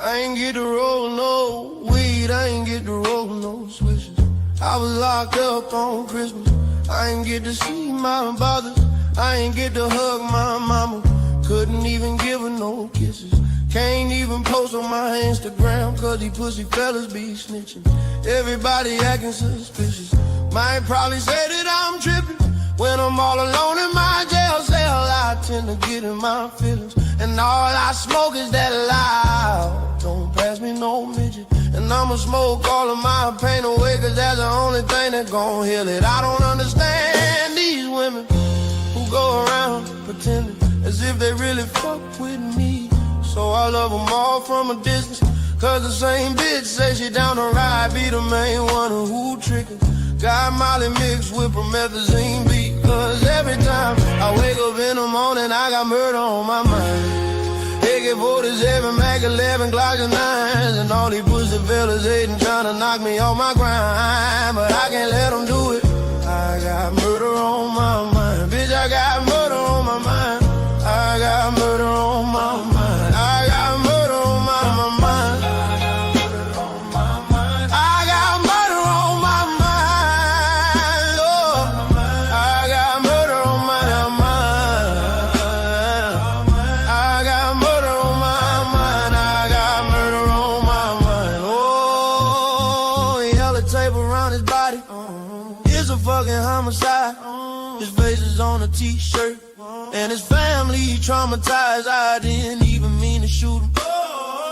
I ain't get to roll no weed, I ain't get to roll no swishes. I was locked up on Christmas. I ain't get to see my brothers. I ain't get to hug my mama. Couldn't even give her no kisses. Can't even post on my Instagram, cause these pussy fellas be snitching. Everybody acting suspicious. Might probably say that I'm tripping when I'm all alone in my jail cell. I tend to get in my feelings, and all I smoke is that loud. Don't pass me no midget, and I'ma smoke all of my pain away, cause that's the only thing that gon' heal it. I don't understand these women who go around pretending as if they really fuck with me. So I love them all from a distance, cause the same bitch say she down the ride, be the main one who trickin'. Got Molly mixed with promethazine because every time I wake up in the morning, I got murder on my mind. AK-47, Mac 11, Glock 9s, and all these pussy fellas hating, trying to knock me off my grind, but I can't let them do it. I got murder on my mind, bitch, I got murder on my mind. I got murder on my mind. I got murder on my mind. I got murder on my mind. Oh, I got murder on my mind. I got murder on my mind. I got murder on my mind. Oh, yellow tape around his body. It's a fucking homicide. His face is on a t-shirt, and his family traumatized. I didn't even mean to shoot him.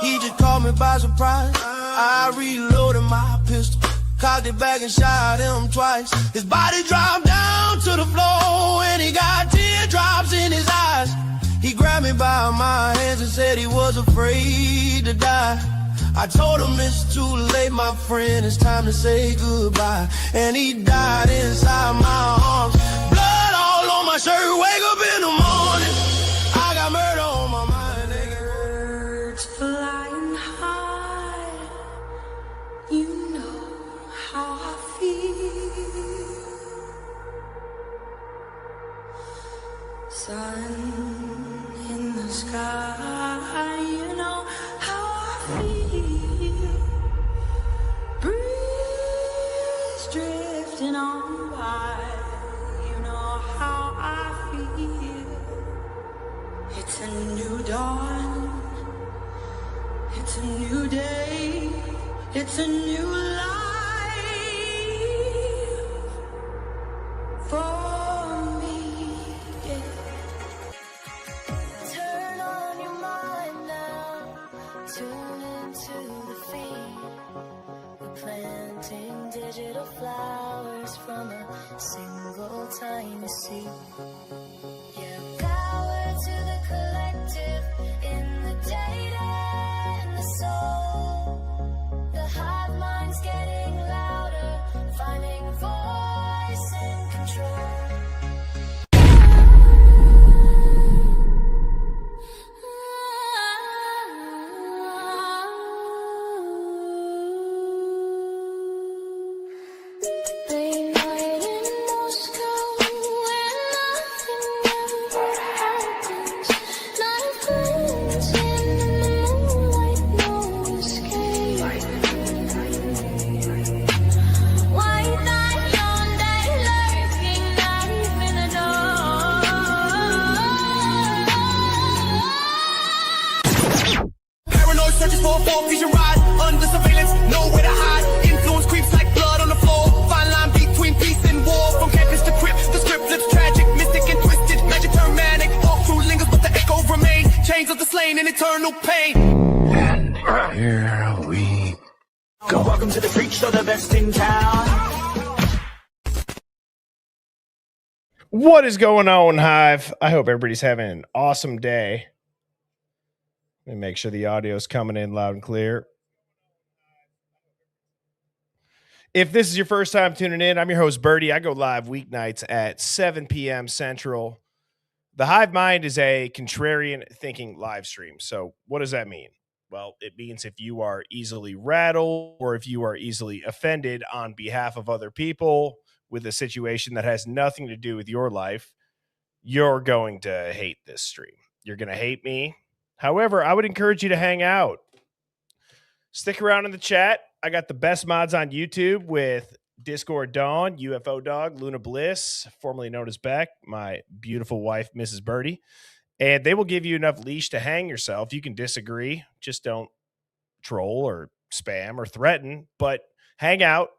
He just caught me by surprise. I reloaded my pistol, cocked it back and shot him twice. His body dropped down to the floor, and he got teardrops in his eyes. He grabbed me by my hands and said he was afraid to die. I told him it's too late, my friend, it's time to say goodbye. And he died inside my arms, blood all on my shirt. Wake up in the morning, I got murder on my mind. Birds flying high, you know how I feel. Sun in the sky, you know how I feel. Breeze drifting on by, you know how I feel. It's a new dawn, it's a new day, it's a new life for me, yeah. Turn on your mind now, tune into the feed. We're planting digital flowers from a single tiny seed. Yeah, power to the collective in the data and the soul. The hive mind's getting louder, finding voice and control. Late night in Moscow, where nothing ever happens. Not a glance in the moonlight, no escape. White knight yonder lurking, knife in the door. Paranoid searches for a full vision ride. Under surveillance, nowhere to hide. Influence creeps like blood on the floor. Fine line between peace and war. From campus to crypt, the script lips tragic, mystic and twisted. Magic turn manic. All crew lingers, but the echo remains. Chains of the slain in eternal pain. And here we go. Welcome to the freak show, the best in town. What is going on, Hive? I hope everybody's having an awesome day. Let me make sure the audio is coming in loud and clear. If this is your first time tuning in, I'm your host, Birdie. I go live weeknights at 7 p.m. Central. The Hive Mind is a contrarian thinking live stream. So what does that mean? Well, it means if you are easily rattled or if you are easily offended on behalf of other people with a situation that has nothing to do with your life, you're going to hate this stream. You're going to hate me. However, I would encourage you to hang out. Stick around in the chat. I got the best mods on YouTube with Discord Dawn, UFO Dog, Luna Bliss, formerly known as Beck, my beautiful wife, Mrs. Birdie. And they will give you enough leash to hang yourself. You can disagree. Just don't troll or spam or threaten, but hang out,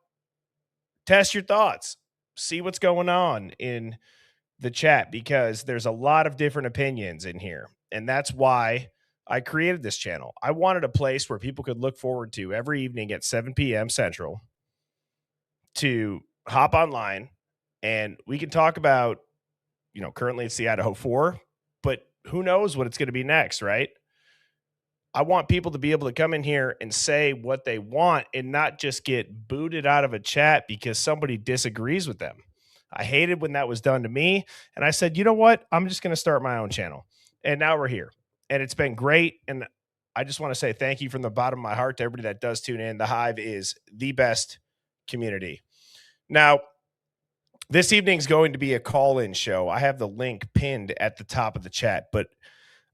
test your thoughts, see what's going on in the chat, because there's a lot of different opinions in here. And that's why I created this channel. I wanted a place where people could look forward to every evening at 7 p.m. Central to hop online and we can talk about, currently it's the Idaho 4, but who knows what it's going to be next, right? I want people to be able to come in here and say what they want and not just get booted out of a chat because somebody disagrees with them. I hated when that was done to me. And I said, you know what? I'm just going to start my own channel. And now we're here. And it's been great. And I just want to say thank you from the bottom of my heart to everybody that does tune in. The Hive is the best community. Now, this evening's going to be a call-in show. I have the link pinned at the top of the chat, but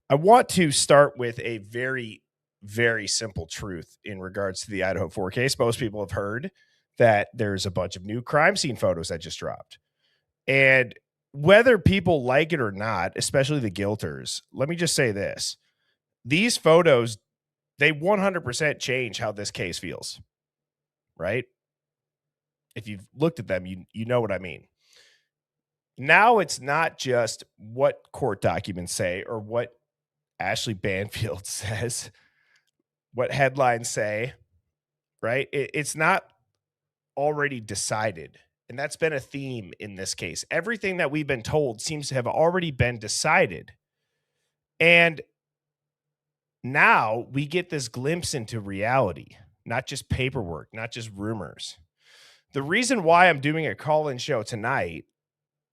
I want to start with a very, very simple truth in regards to the Idaho 4 case. Most people have heard that there's a bunch of new crime scene photos that just dropped. And whether people like it or not, especially the guilters, let me just say this. These photos, they 100% change how this case feels, right? If you've looked at them, you know what I mean. Now it's not just what court documents say or what Ashley Banfield says, what headlines say, right? It's not already decided. And that's been a theme in this case. Everything that we've been told seems to have already been decided. And now we get this glimpse into reality, not just paperwork, not just rumors. The reason why I'm doing a call-in show tonight,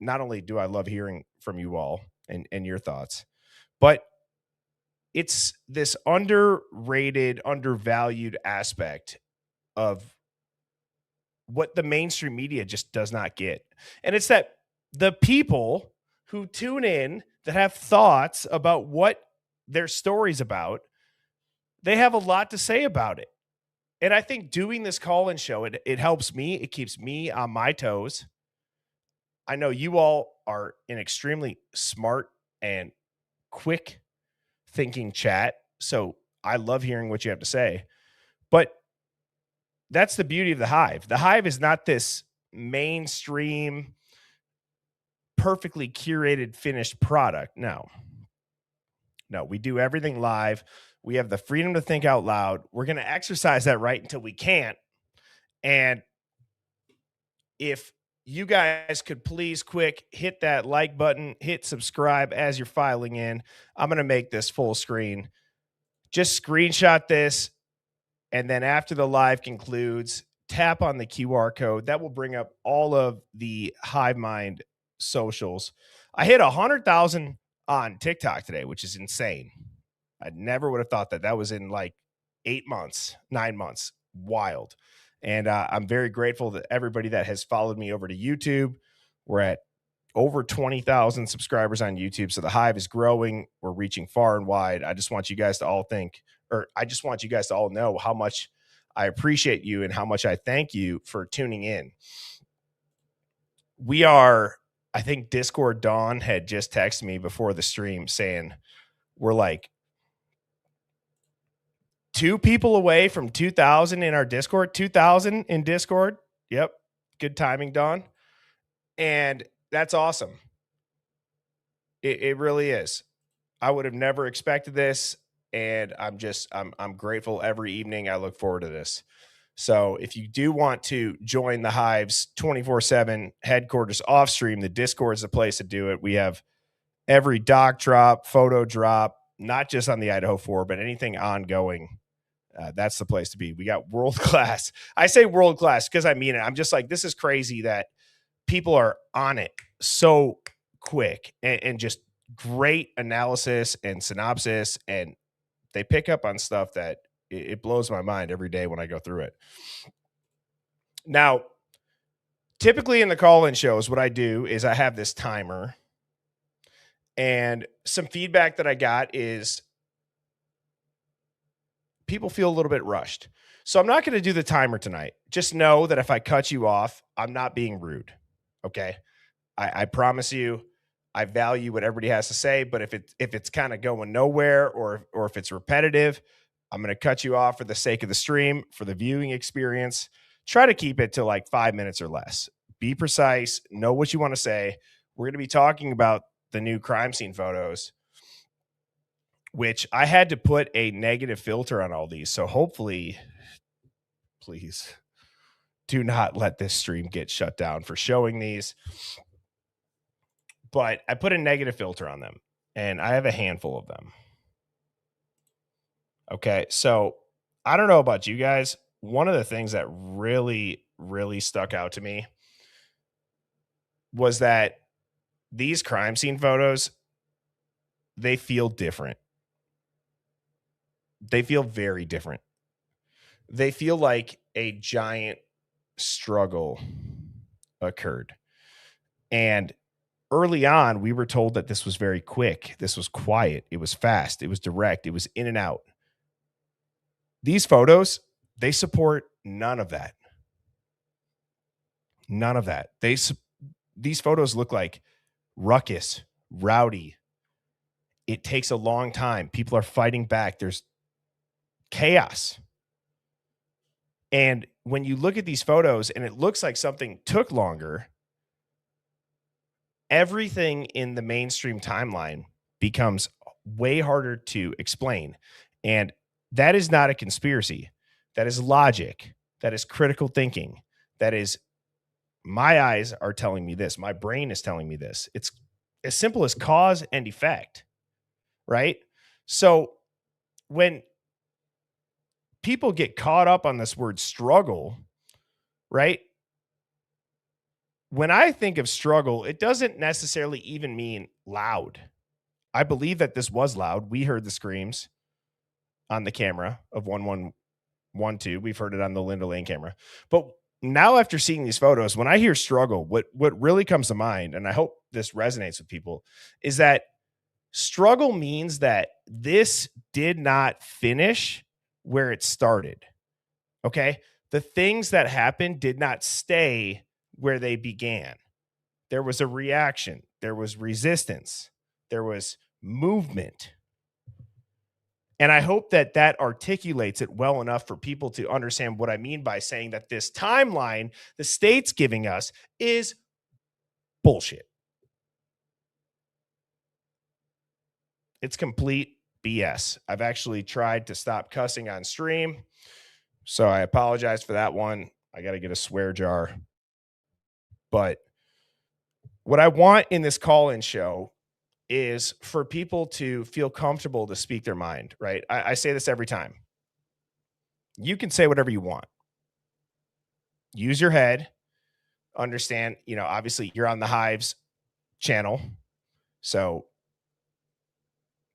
not only do I love hearing from you all and your thoughts, but it's this underrated, undervalued aspect of what the mainstream media just does not get. And it's that the people who tune in that have thoughts about what their story's about, they have a lot to say about it. And I think doing this call-in show, it helps me. It keeps me on my toes. I know you all are an extremely smart and quick thinking chat, so I love hearing what you have to say. But that's the beauty of the Hive. The Hive is not this mainstream, perfectly curated, finished product. No, we do everything live. We have the freedom to think out loud. We're going to exercise that right until we can't. And if you guys could please quick hit that like button, hit subscribe as you're filing in. I'm going to make this full screen. Just screenshot this. And then after the live concludes, tap on the QR code. That will bring up all of the Hive Mind socials. I hit 100,000 on TikTok today, which is insane. I never would have thought that. That was in like 8 months, 9 months. Wild. And I'm very grateful to everybody that has followed me over to YouTube. We're at over 20,000 subscribers on YouTube. So the Hive is growing. We're reaching far and wide. I just want you guys to all know how much I appreciate you and how much I thank you for tuning in. We are, I think Discord Dawn had just texted me before the stream saying we're like 2 people away from 2,000 in our Discord, 2,000 in Discord. Yep. Good timing, Dawn. And that's awesome. It really is. I would have never expected this. And I'm grateful every evening. I look forward to this. So if you do want to join the Hive's 24/7 headquarters off stream, the Discord is the place to do it. We have every doc drop, photo drop, not just on the Idaho 4, but anything ongoing. That's the place to be. We got world class. I say world class because I mean it. I'm just like, this is crazy that people are on it so quick and just great analysis and synopsis. And they pick up on stuff that it blows my mind every day when I go through it. Now, typically in the call-in shows, what I do is I have this timer. And some feedback that I got is people feel a little bit rushed. So I'm not going to do the timer tonight. Just know that if I cut you off, I'm not being rude. Okay. I promise you, I value what everybody has to say, but if it's kind of going nowhere or if it's repetitive, I'm going to cut you off for the sake of the stream, for the viewing experience. Try to keep it to like 5 minutes or less. Be precise, know what you want to say. We're going to be talking about the new crime scene photos, which I had to put a negative filter on all these. So hopefully, please do not let this stream get shut down for showing these. But I put a negative filter on them, and I have a handful of them. Okay, so I don't know about you guys. One of the things that really, really stuck out to me was that these crime scene photos, they feel different. They feel very different. They feel like a giant struggle occurred. And early on, we were told that this was very quick. This was quiet. It was fast. It was direct. It was in and out. These photos, they support none of that. None of that. These photos look like ruckus, rowdy. It takes a long time. People are fighting back. There's chaos. And when you look at these photos and it looks like something took longer, everything in the mainstream timeline becomes way harder to explain. And that is not a conspiracy. That is logic. That is critical thinking. That is, my eyes are telling me this. My brain is telling me this. It's as simple as cause and effect, right? So when people get caught up on this word struggle, right? When I think of struggle, it doesn't necessarily even mean loud. I believe that this was loud. We heard the screams on the camera of 1112. We've heard it on the Linda Lane camera. But now after seeing these photos, when I hear struggle, what really comes to mind, and I hope this resonates with people, is that struggle means that this did not finish where it started. Okay? The things that happened did not stay where they began. There was a reaction. There was resistance. There was movement. And I hope that that articulates it well enough for people to understand what I mean by saying that this timeline the state's giving us is bullshit. It's complete BS. I've actually tried to stop cussing on stream, so I apologize for that one. I got to get a swear jar. But what I want in this call-in show is for people to feel comfortable to speak their mind, right? I say this every time. You can say whatever you want. Use your head. Understand, obviously you're on the Hive's channel. So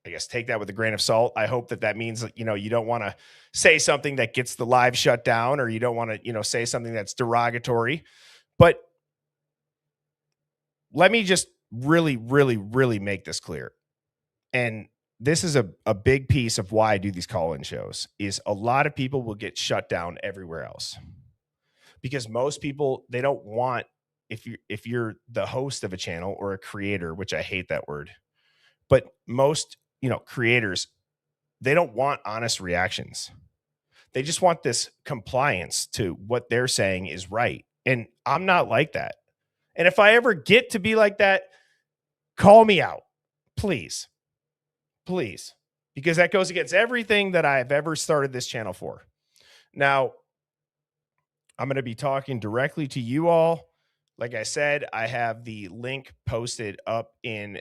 I guess take that with a grain of salt. I hope that means that, you don't want to say something that gets the live shut down, or you don't want to, say something that's derogatory. But let me just really, really, really make this clear. And this is a big piece of why I do these call-in shows, is a lot of people will get shut down everywhere else. Because most people, they don't want, if you're the host of a channel or a creator, which I hate that word, but most, creators, they don't want honest reactions. They just want this compliance to what they're saying is right. And I'm not like that. And if I ever get to be like that, call me out, please, because that goes against everything that I've ever started this channel for. Now, I'm going to be talking directly to you all. Like I said, I have the link posted up in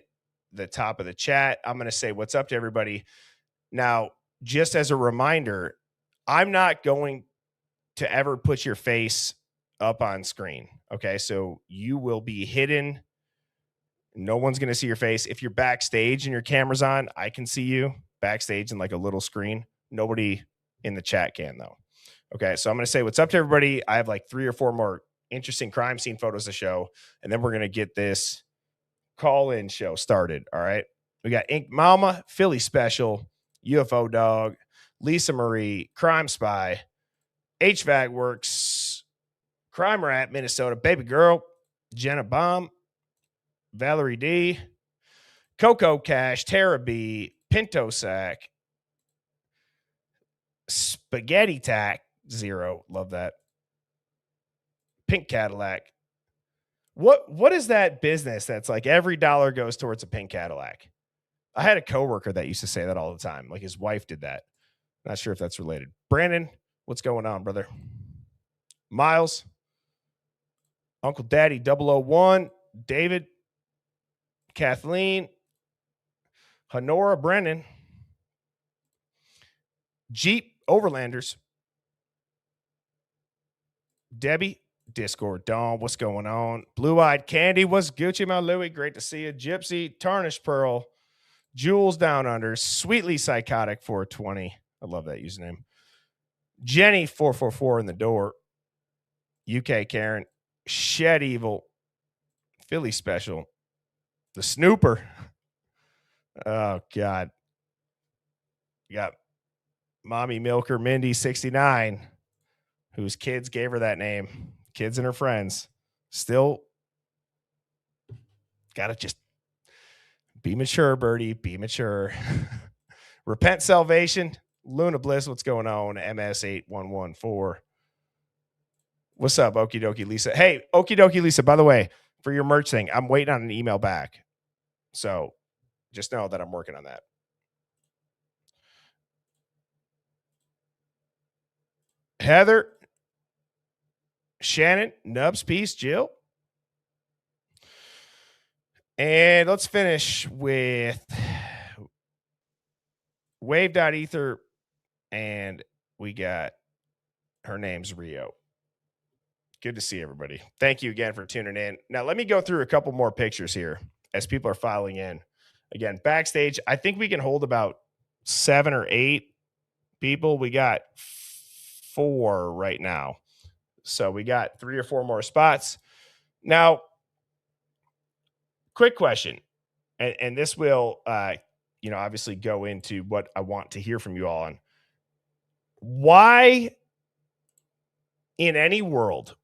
the top of the chat. I'm going to say what's up to everybody. Now, just as a reminder, I'm not going to ever put your face up on screen. Okay, so you will be hidden. No one's going to see your face. If you're backstage and your camera's on, I can see you backstage in like a little screen. Nobody in the chat can, though. Okay, so I'm going to say what's up to everybody. I have like 3 or 4 more interesting crime scene photos to show, and then we're going to get this call-in show started. All right, we got Ink Mama, Philly Special, UFO Dog, Lisa Marie, Crime Spy, HVAC Works, Crime Rat, Minnesota, Baby Girl, Jenna Baum, Valerie D, Coco Cash, Tara B, Pinto Sack, Spaghetti Tack, 0. Love that. Pink Cadillac. What is that business that's like every dollar goes towards a pink Cadillac? I had a coworker that used to say that all the time. Like his wife did that. Not sure if that's related. Brandon, what's going on, brother? Miles, Uncle Daddy 001, David, Kathleen, Honora, Brennan, Jeep, Overlanders, Debbie, Discord, Dawn, what's going on? Blue Eyed Candy, what's Gucci, my Louie? Great to see you. Gypsy, Tarnished Pearl, Jules Down Under, Sweetly Psychotic 420. I love that username. Jenny 444 in the door. UK Karen, Shed Evil, Philly Special, the Snooper. Oh God. You got Mommy Milker Mindy 69, whose kids gave her that name. Kids and her friends. Still gotta just be mature, Birdie. Be mature. Repent Salvation, Luna Bliss, what's going on? MS8114. What's up, Okie dokie Lisa? Hey, Okie dokie Lisa, by the way, for your merch thing, I'm waiting on an email back. So just know that I'm working on that. Heather, Shannon, Nubs, Peace, Jill. And let's finish with Wave.ether. And we got her name's Rio. Good to see everybody. Thank you again for tuning in. Now, let me go through a couple more pictures here as people are filing in. Again, backstage, I think we can hold about 7 or 8 people. We got 4 right now. So we got 3 or 4 more spots. Now, quick question, and this will, obviously go into what I want to hear from you all on. Why in any world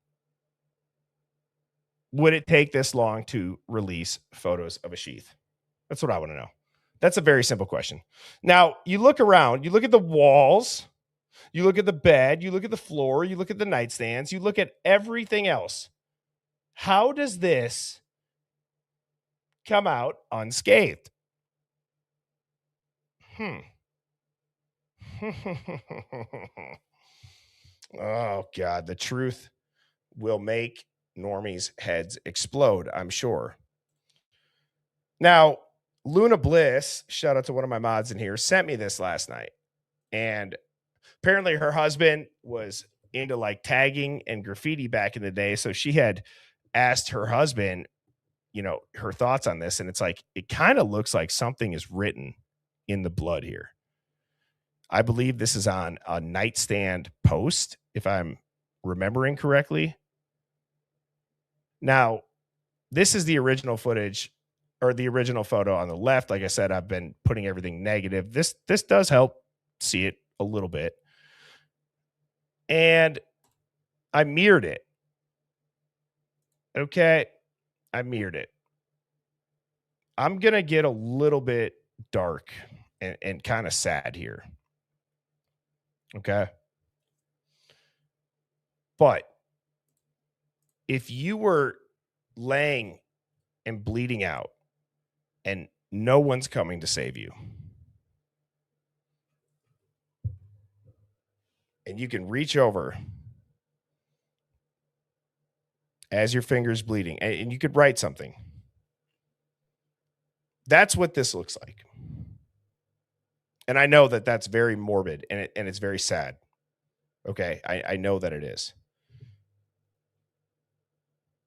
would it take this long to release photos of a sheath? That's what I want to know. That's a very simple question. Now, you look around, you look at the walls, you look at the bed, you look at the floor, you look at the nightstands, you look at everything else. How does this come out unscathed? Oh, God. The truth will make normies' heads explode, I'm sure. Now, Luna Bliss, shout out to one of my mods in here, sent me this last night. And apparently her husband was into like tagging and graffiti back in the day. So she had asked her husband, her thoughts on this. And it's like, it kind of looks like something is written in the blood here. I believe this is on a nightstand post, if I'm remembering correctly. Now, this is the original footage or the original photo on the left. Like I said, I've been putting everything negative. This does help see it a little bit. And I mirrored it. Okay. I mirrored it. I'm going to get a little bit dark and kind of sad here. Okay. But if you were laying and bleeding out and no one's coming to save you, and you can reach over as your finger's bleeding and you could write something, that's what this looks like. And I know that that's very morbid and it's very sad. Okay. I know that it is.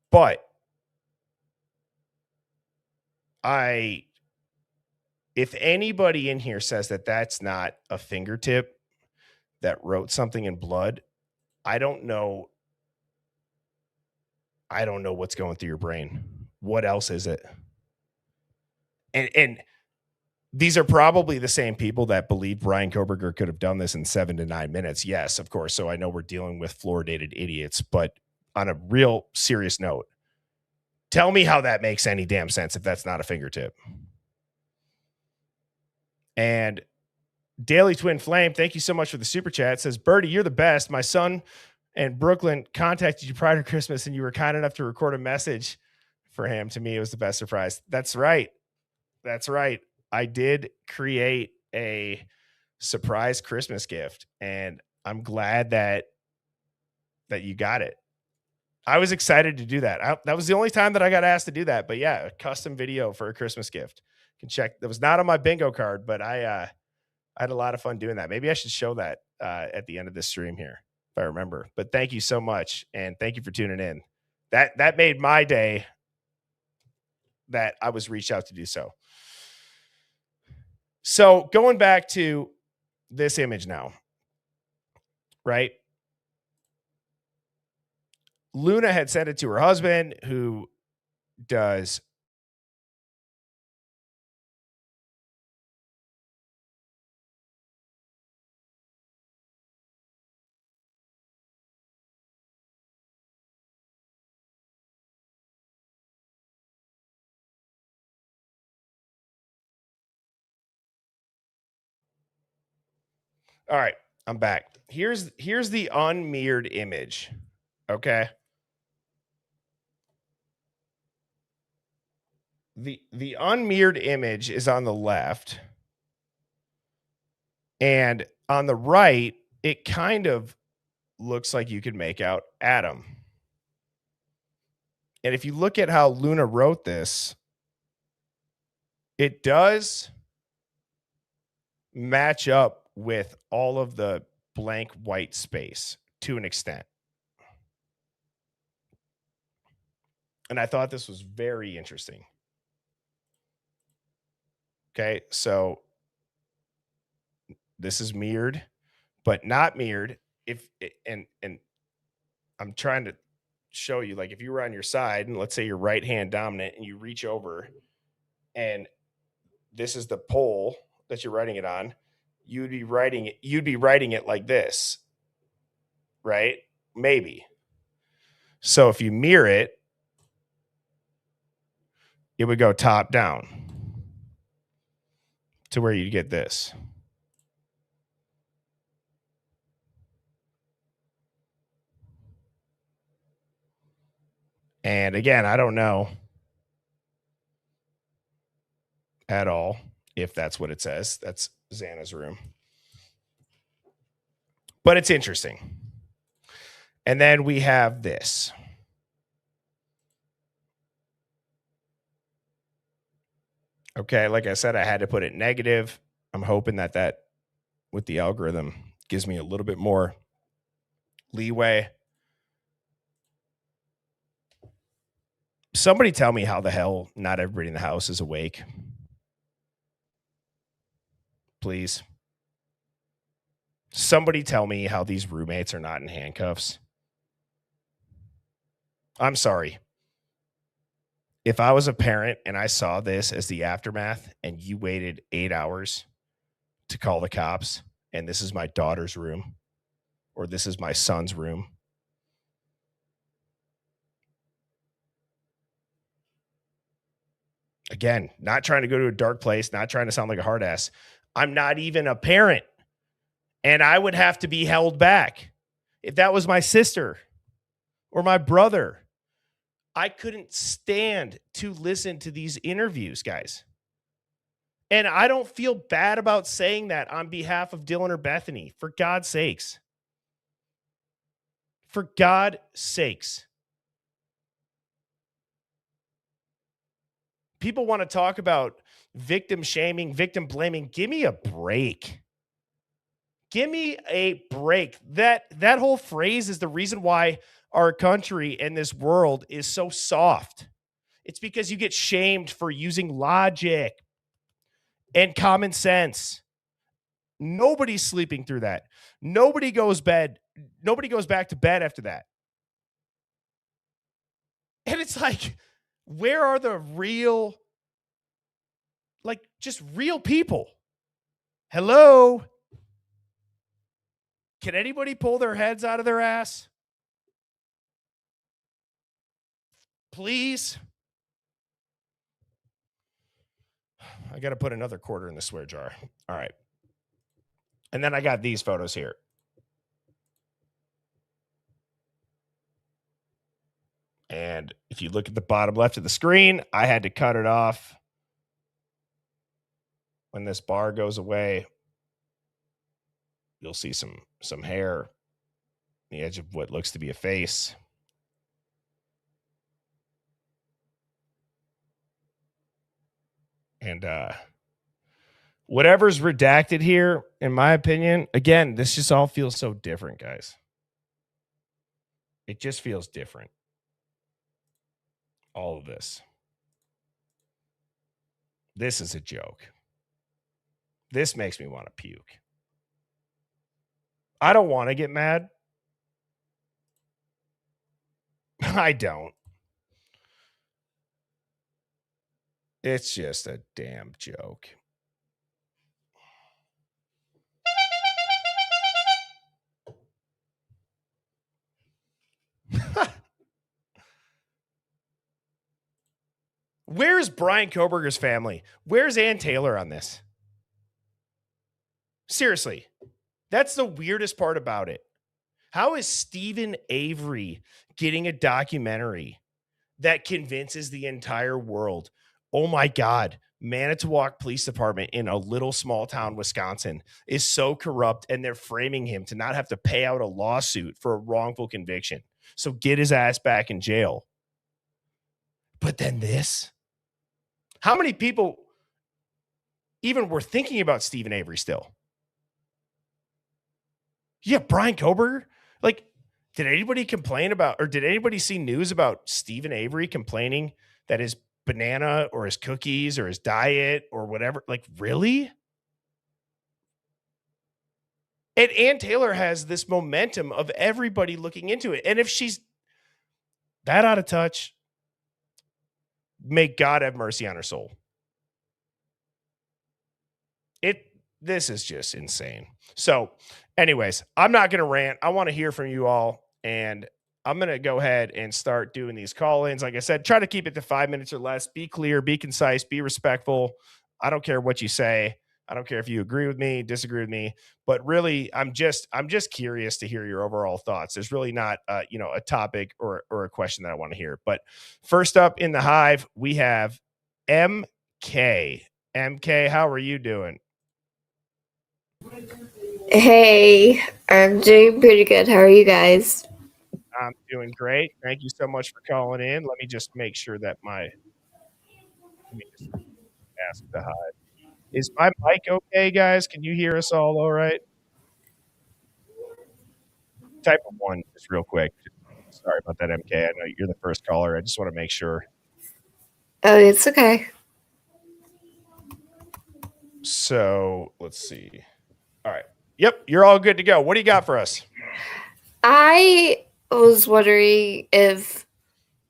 But if anybody in here says that that's not a fingertip that wrote something in blood, I don't know what's going through your brain. What else is it? And These are probably the same people that believe Brian Koberger could have done this in 7 to 9 minutes. Yes, of course. So I know we're dealing with fluoridated idiots, but on a real serious note, tell me how that makes any damn sense if that's not a fingertip. And Daily Twin Flame, thank you so much for the super chat. Says, Birdie, you're the best. My son and Brooklyn contacted you prior to Christmas and you were kind enough to record a message for him. To me, it was the best surprise. That's right. That's right. I did create a surprise Christmas gift, and I'm glad that you got it. I was excited to do that. That was the only time that I got asked to do that. But yeah, a custom video for a Christmas gift. You can check. That was not on my bingo card, but I had a lot of fun doing that. Maybe I should show that at the end of this stream here, if I remember. But thank you so much, and thank you for tuning in. That made my day that I was reached out to do so. So going back to this image now, right? Luna had sent it to her husband, who does all right. I'm back. Here's the unmirrored image. Okay. The unmirrored image is on the left, and on the right, it kind of looks like you could make out Adam. And if you look at how Luna wrote this, it does match up with all of the blank white space to an extent. And I thought this was very interesting. Okay, so this is mirrored, but not mirrored. And I'm trying to show you, like, if you were on your side and let's say you're right hand dominant and you reach over and this is the pole that you're writing it on, you'd be writing it like this, right? Maybe. So if you mirror it, it would go top down to where you get this. And again, I don't know at all if that's what it says. That's Xana's room. But it's interesting. And then we have this. Okay, like I said, I had to put it negative. I'm hoping that with the algorithm gives me a little bit more leeway. Somebody tell me how the hell not everybody in the house is awake. Please. Somebody tell me how these roommates are not in handcuffs. I'm sorry. If I was a parent and I saw this as the aftermath and you waited 8 hours to call the cops and this is my daughter's room or this is my son's room, again, not trying to go to a dark place, not trying to sound like a hard ass. I'm not even a parent and I would have to be held back. If that was my sister or my brother, I couldn't stand to listen to these interviews, guys. And I don't feel bad about saying that on behalf of Dylan or Bethany, for God's sakes. For God's sakes. People want to talk about victim shaming, victim blaming. Give me a break. Give me a break. That whole phrase is the reason why our country and this world is so soft. It's because you get shamed for using logic and common sense. Nobody's sleeping through that. Nobody goes back to bed after that. And it's like, where are the real, like, Just real people. Hello? Can anybody pull their heads out of their ass? Please? I got to put another quarter in the swear jar. All right. And then I got these photos here. And if you look at the bottom left of the screen, I had to cut it off. When this bar goes away, you'll see some hair on the edge of what looks to be a face. And whatever's redacted here, in my opinion, again, this just all feels so different, guys. It just feels different. All of this. This is a joke. This makes me want to puke. I don't want to get mad. I don't. It's just a damn joke. Where's Brian Koberger's family? Where's Ann Taylor on this? Seriously, that's the weirdest part about it. How is Stephen Avery getting a documentary that convinces the entire world, oh my God, Manitowoc Police Department in a little small town, Wisconsin, is so corrupt and they're framing him to not have to pay out a lawsuit for a wrongful conviction. So get his ass back in jail. But then this? How many people even were thinking about Stephen Avery still? Yeah, Brian Koberger. Like, did anybody complain about, or did anybody see news about Stephen Avery complaining that his banana or his cookies or his diet or whatever? Like, really? And Ann Taylor has this momentum of everybody looking into it. And if she's that out of touch, may God have mercy on her soul. This is just insane. So, anyways, I'm not going to rant. I want to hear from you all, and I'm going to go ahead and start doing these call-ins. Like I said, try to keep it to 5 minutes or less. Be clear, be concise, be respectful. I don't care what you say. I don't care if you agree with me, disagree with me, but really, I'm just curious to hear your overall thoughts. There's really not, a topic or a question that I want to hear. But first up in the hive, we have MK. MK, how are you doing? Hey, I'm doing pretty good. How are you guys? I'm doing great. Thank you so much for calling in. Let me just make sure that let me just ask the hive. Is my mic okay, guys? Can you hear us all right? Type of one, just real quick. Sorry about that, MK. I know you're the first caller. I just want to make sure. Oh, it's okay. So let's see. All right. Yep, you're all good to go. What do you got for us? I was wondering if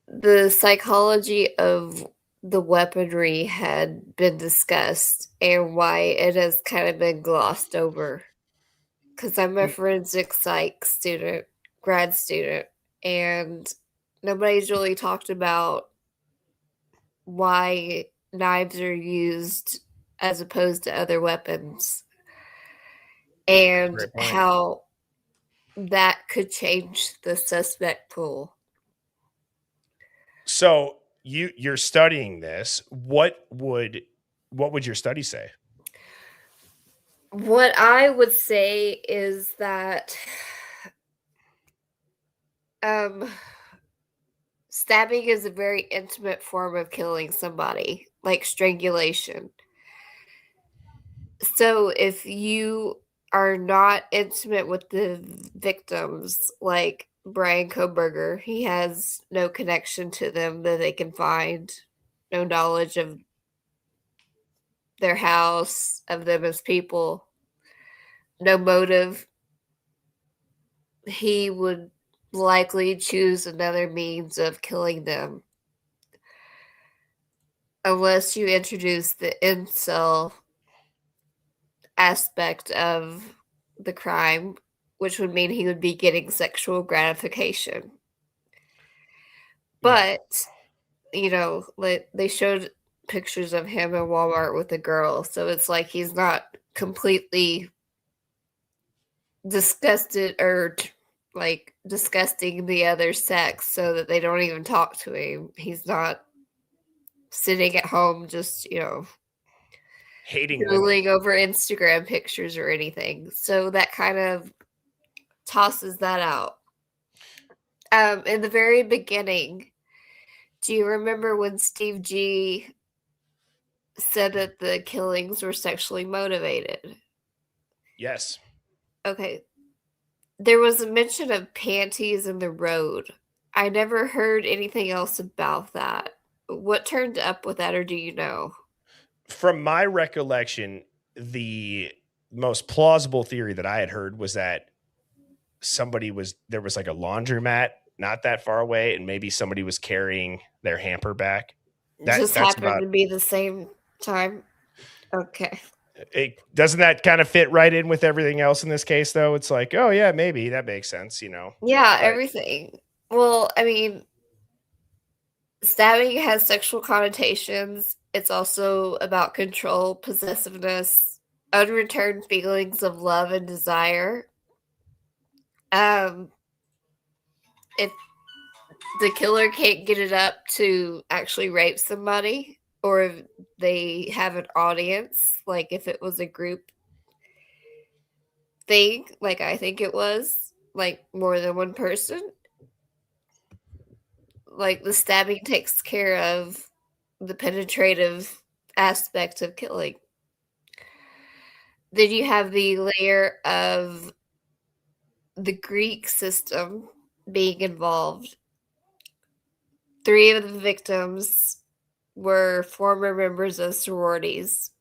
the psychology of the weaponry had been discussed and why it has kind of been glossed over. Because I'm a forensic psych student, grad student, and nobody's really talked about why knives are used as opposed to other weapons and Great point. how that could change the suspect pool. So you're studying this. What would your study say? What I would say is that stabbing is a very intimate form of killing somebody, like strangulation. So if you are not intimate with the victims, like Brian Koberger, he has no connection to them that they can find, no knowledge of their house, of them as people, no motive. He would likely choose another means of killing them. unless you introduce the incel aspect of the crime, which would mean he would be getting sexual gratification. Yeah. But, you know, like they showed pictures of him in Walmart with a girl, so it's like he's not completely disgusted or like disgusting the other sex so that they don't even talk to him. He's not sitting at home just, you know, Hating women. drooling over Instagram pictures or anything. So that kind of tosses that out. In the very beginning, do you remember when Steve G said that the killings were sexually motivated? Yes. Okay. There was a mention of panties in the road. I never heard anything else about that. What turned up with that, or do you know? From my recollection, the most plausible theory that I had heard was that there was like a laundromat not that far away, and maybe somebody was carrying their hamper back. Just That's happened about to be the same time. Okay. it. Doesn't that kind of fit right in with everything else in this case, though? It's like, oh yeah, maybe that makes sense, you know. Yeah, But everything. Well, I mean, stabbing has sexual connotations. It's also about control, possessiveness, unreturned feelings of love and desire. If the killer can't get it up to actually rape somebody, or if they have an audience, like if it was a group thing, like I think it was, like more than one person, like the stabbing takes care of the penetrative aspect of killing. Then you have the layer of the Greek system being involved. 3 of the victims were former members of sororities.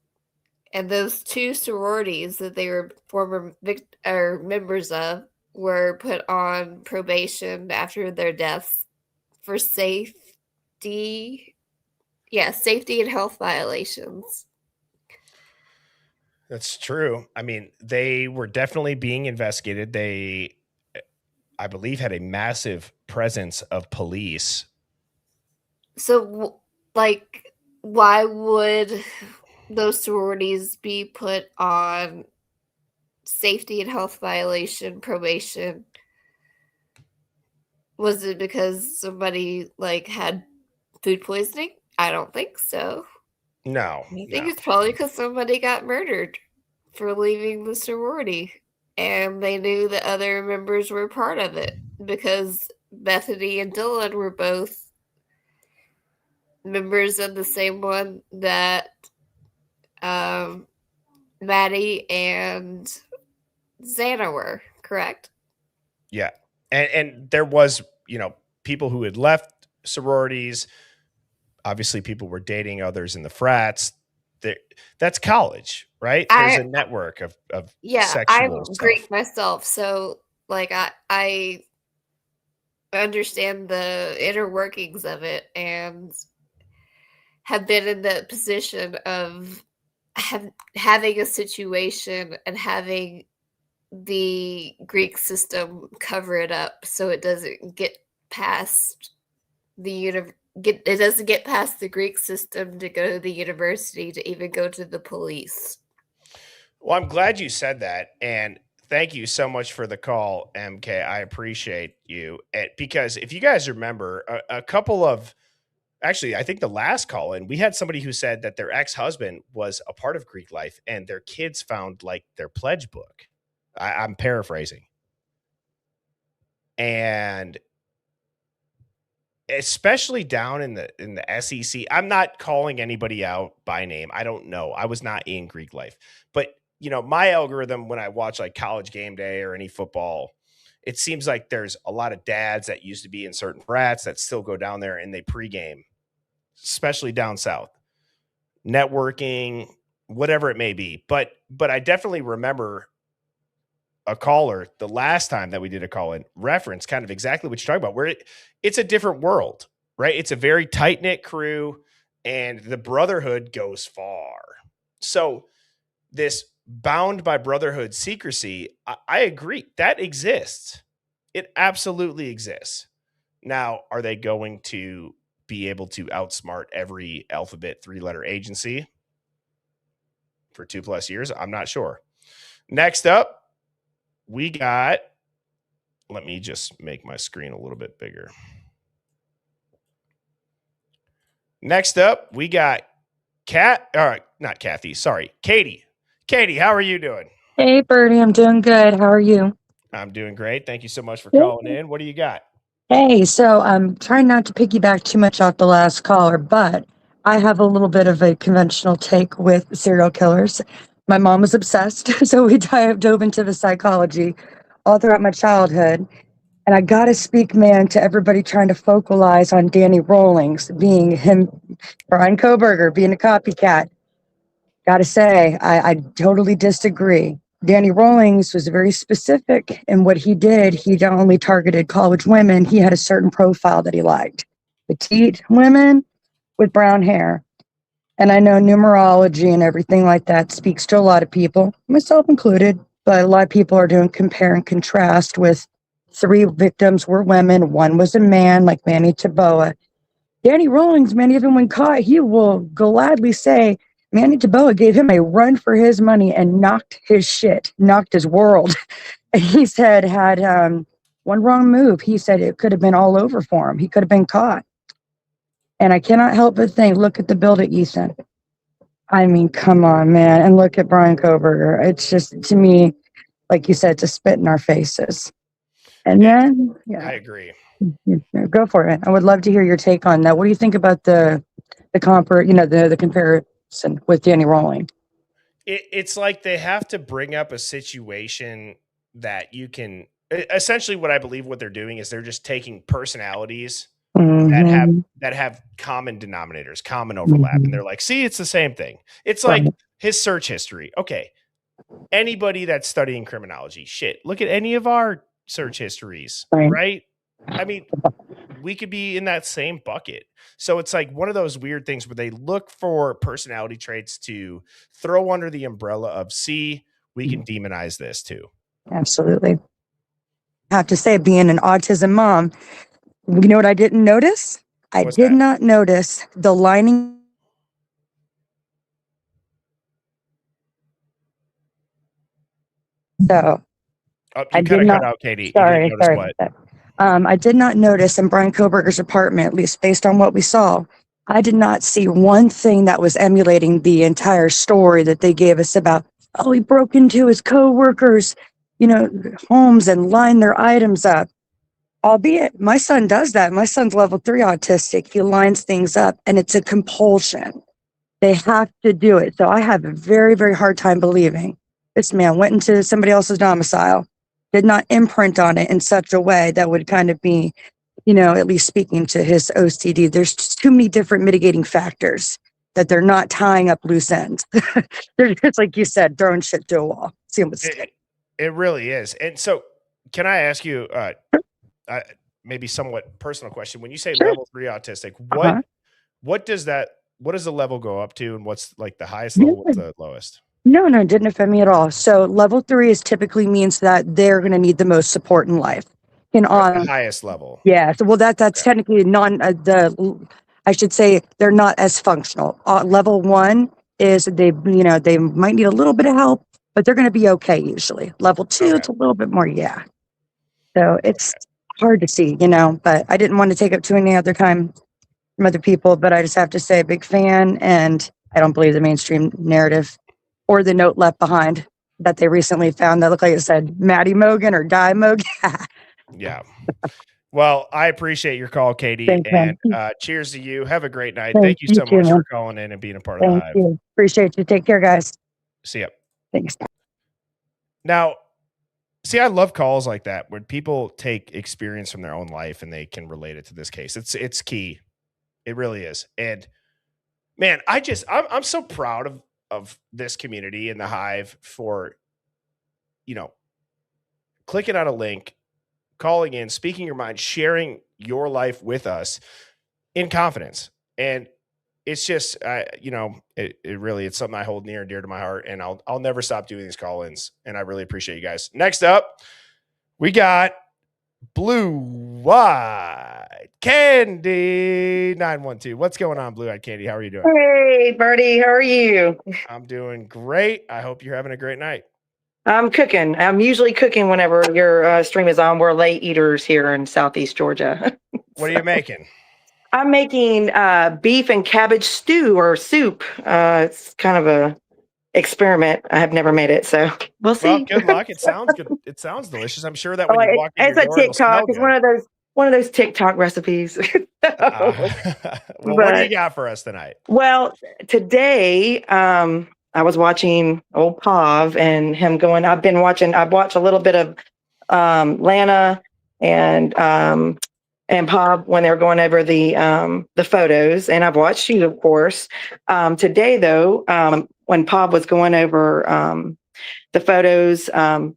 And those 2 sororities that they were former members of were put on probation after their deaths for safety. Yeah, safety and health violations. that's true. I mean, they were definitely being investigated. They, I believe, had a massive presence of police. So, like, why would those sororities be put on safety and health violation probation? Was it because somebody like had food poisoning? I don't think so. No, I think no. it's probably because somebody got murdered for leaving the sorority, and they knew that other members were part of it because Bethany and Dylan were both members of the same one that Maddie and Xana were, correct? Yeah. And there was, you know, people who had left sororities. Obviously, people were dating others in the frats. That's college, right? There's a network of Yeah, sexual I'm stuff. Greek myself, so like I understand the inner workings of it and have been in the position of having a situation and having the Greek system cover it up so it doesn't get past it doesn't get past the Greek system to go to the university to even go to the police. Well, I'm glad you said that. And thank you so much for the call, MK. I appreciate you. Because if you guys remember, a couple of, actually, I think the last call in, we had somebody who said that their ex-husband was a part of Greek life and their kids found like their pledge book. I'm paraphrasing. And especially down in the SEC, I'm not calling anybody out by name. I don't know. I was not in Greek life. But, you know, my algorithm when I watch like College Game Day or any football, it seems like there's a lot of dads that used to be in certain frats that still go down there and they pregame, especially down south. Networking, whatever it may be. But I definitely remember a caller the last time that we did a call in reference kind of exactly what you're talking about, where it's a different world, right? It's a very tight knit crew. and the brotherhood goes far. So this bound by brotherhood secrecy, I agree, that exists. It absolutely exists. Now, are they going to be able to outsmart every alphabet 3-letter agency for 2+ years? I'm not sure. Next up, we got, let me just make my screen a little bit bigger. Next up, we got not Kathy, sorry, Katie. Katie, how are you doing? Hey, Bertie, I'm doing good. How are you? I'm doing great. Thank you so much for Good. calling in. What do you got? Hey, so I'm trying not to piggyback too much off the last caller, but I have a little bit of a conventional take with serial killers. My mom was obsessed, so we dove into the psychology all throughout my childhood. And I got to speak, man, to everybody trying to focalize on Danny Rawlings being him, Brian Koberger being a copycat. Gotta say, I totally disagree. Danny Rawlings was very specific in what he did. He not only targeted college women, he had a certain profile that he liked. Petite women with brown hair. And I know numerology and everything like that speaks to a lot of people, myself included, but a lot of people are doing compare and contrast with 3 victims were women, 1 was a man, like Manny Taboa. Danny Rawlings, man, even when caught, he will gladly say Manny Taboa gave him a run for his money and knocked his shit, knocked his world. He said had one wrong move. He said it could have been all over for him. He could have been caught. And I cannot help but think, look at the build of Ethan. I mean, come on, man. And look at Brian Koberger. It's just, to me, like you said, to spit in our faces. And then, yeah. I agree. Go for it. I would love to hear your take on that. What do you think about the comparison with Danny Rawlings? It's like they have to bring up a situation that you can essentially what I believe what they're doing is they're just taking personalities that have common denominators, common overlap, and they're like, see, it's the same thing. It's like his search history. Okay. Anybody that's studying criminology, shit, look at any of our search histories, right? I mean, we could be in that same bucket. So it's like one of those weird things where they look for personality traits to throw under the umbrella of, see, we can demonize this too. Absolutely. I have to say, being an autism mom, you know what I didn't notice? I did not notice the lining. So you kind of cut out, Katie. Sorry. What? I did not notice in Brian Koberger's apartment, at least based on what we saw, I did not see one thing that was emulating the entire story that they gave us about, oh, he broke into his co-workers, homes and lined their items up. Albeit my son does that. My son's level 3 autistic. He lines things up and it's a compulsion. They have to do it. So I have a very, very hard time believing this man went into somebody else's domicile, did not imprint on it in such a way that would kind of be, at least speaking to his OCD. There's just too many different mitigating factors that they're not tying up loose ends. They're just, like you said, throwing shit to a wall. See what sticks. It really is. And so can I ask you maybe somewhat personal question? When you say level 3 autistic, what does the level go up to, and what's like the highest level, what's the lowest? No, it didn't offend me at all. So level 3 is typically means that they're going to need the most support in life. That's the highest level. Yeah. So, that's technically I should say they're not as functional. Level 1 is they might need a little bit of help, but they're going to be okay usually. Level 2, it's a little bit more. Yeah. So it's hard to see, but I didn't want to take up too many other time from other people, but I just have to say, big fan, and I don't believe the mainstream narrative or the note left behind that they recently found that looked like it said Maddie Mogan or Guy Mogan. Yeah. Well, I appreciate your call, Katie. Thanks, and cheers to you. Have a great night. Thank you so much for calling in and being a part of the Hive. You. Appreciate you. Take care, guys. See ya. Thanks. Now, see, I love calls like that when people take experience from their own life and they can relate it to this case. It's key. It really is. And man, I'm so proud of this community and the Hive for, clicking on a link, calling in, speaking your mind, sharing your life with us in confidence. And it's just, it really, it's something I hold near and dear to my heart, and I'll never stop doing these call-ins, and I really appreciate you guys. Next up, we got Blue Eyed Candy 912. What's going on, Blue Eyed Candy? How are you doing? Hey, Birdie, how are you? I'm doing great. I hope you're having a great night. I'm cooking. I'm usually cooking whenever your stream is on. We're late eaters here in Southeast Georgia. What are you making? I'm making beef and cabbage stew or soup. It's kind of a experiment. I have never made it, so we'll see. Well, good luck. It sounds good. It sounds delicious. I'm sure that when you walk in it's your a door, it'll smell TikTok. It's good. one of those TikTok recipes. Well, what do you got for us tonight? Well, today I was watching old Pav and him going. I've watched a little bit of Lana and Pav when they're going over the photos, and I've watched you, of course. Today, though, when Pav was going over the photos, and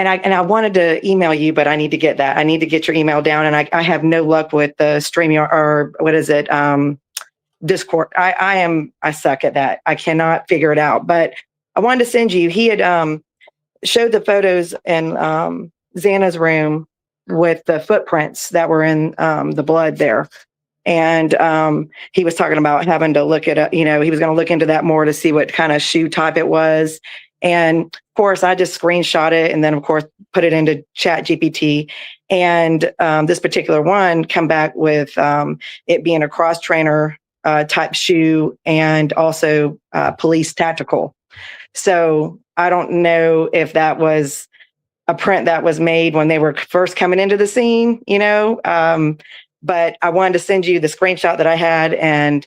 I wanted to email you, but I need to get that. I need to get your email down, and I have no luck with the StreamYard, or what is it? Discord. I suck at that. I cannot figure it out, but I wanted to send you. He had showed the photos in Xana's room with the footprints that were in the blood there. And he was talking about having to look at he was going to look into that more to see what kind of shoe type it was. And of course, I just screenshot it and then, of course, put it into Chat GPT. And this particular one come back with it being a cross trainer type shoe and also police tactical. So I don't know if that was a print that was made when they were first coming into the scene, but I wanted to send you the screenshot that I had and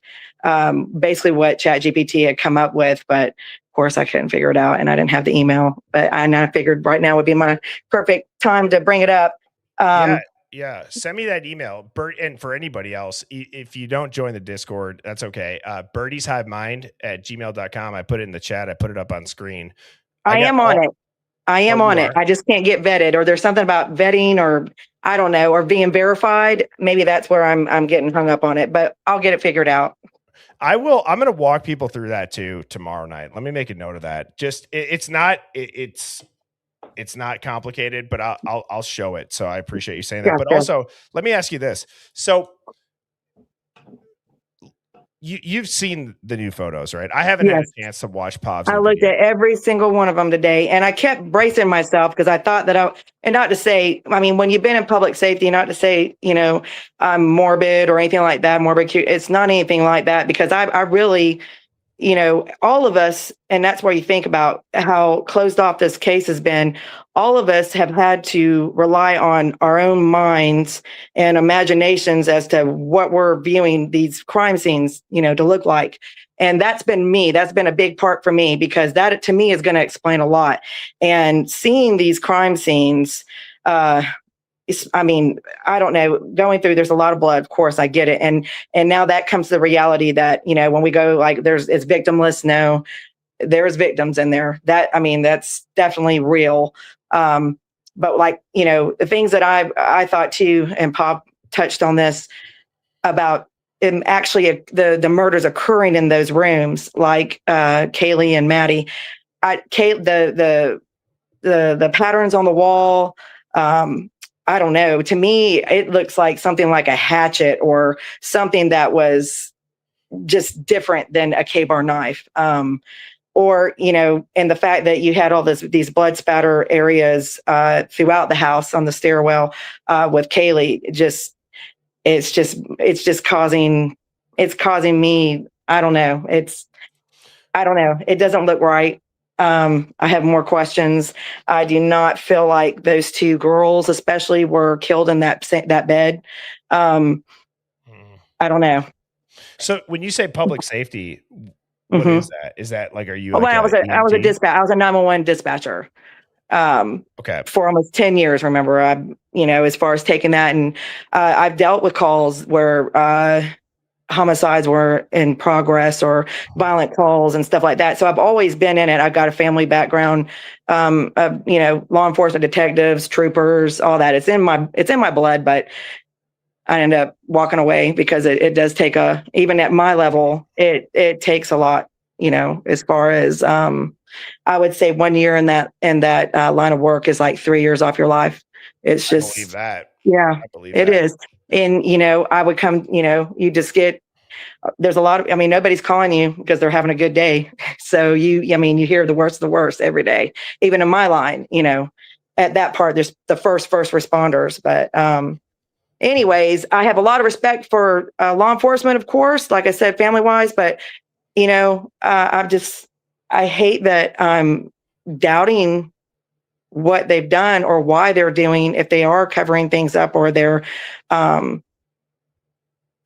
basically what ChatGPT had come up with. But of course, I couldn't figure it out and I didn't have the email. But I figured right now would be my perfect time to bring it up. Yeah. Send me that email. And for anybody else, if you don't join the Discord, that's okay. Birdie's Hive Mind at gmail.com. I put it in the chat. I put it up on screen. I am on it. I just can't get vetted, or there's something about vetting, or I don't know, or being verified. Maybe that's where I'm getting hung up on it, but I'll get it figured out. I will. I'm going to walk people through that too tomorrow night. Let me make a note of that. Just it's not complicated, but I'll show it. So I appreciate you saying that. But also, let me ask you this. So you've seen the new photos, right? I haven't had a chance to watch Pav's. I looked at every single one of them today, and I kept bracing myself because I thought that and not to say, I mean, when you've been in public safety, not to say, I'm morbid or anything like that, it's not anything like that, because I really, all of us, and that's where you think about how closed off this case has been. All of us have had to rely on our own minds and imaginations as to what we're viewing these crime scenes, to look like. And that's been me. That's been a big part for me, because that to me is going to explain a lot. And seeing these crime scenes, I don't know, going through, there's a lot of blood, of course, I get it. And now that comes to the reality that, when we go like it's victimless. No, there's victims in there. That's definitely real. But like, the things that I thought too, and Pop touched on this about actually the murders occurring in those rooms, like Kaylee and Maddie. The patterns on the wall, I don't know. To me, it looks like something like a hatchet or something that was just different than a K-bar knife. And the fact that you had all these blood spatter areas throughout the house on the stairwell with Kaylee, it's just causing me, I don't know. It doesn't look right. I have more questions. I do not feel like those two girls, especially, were killed in that bed. I don't know. So when you say public safety, what is that? Is that like, are you? I was a dispatch. I was a 911 dispatcher. Okay. For almost 10 years. Remember, as far as taking that, and I've dealt with calls where homicides were in progress or violent calls and stuff like that. So I've always been in it. I've got a family background, law enforcement, detectives, troopers, all that. It's in my blood. But I end up walking away because it does take even at my level, it takes a lot, as far as, I would say 1 year in that line of work is like 3 years off your life. It's I believe just, that. yeah, I believe it that. is. And, I would come, you just get, there's a lot of, nobody's calling you because they're having a good day. So you hear the worst of the worst every day, even in my line, at that part, there's the first responders. But, anyways, I have a lot of respect for law enforcement, of course, like I said, family wise, but, I hate that I'm doubting what they've done or why they're doing, if they are covering things up or they're, I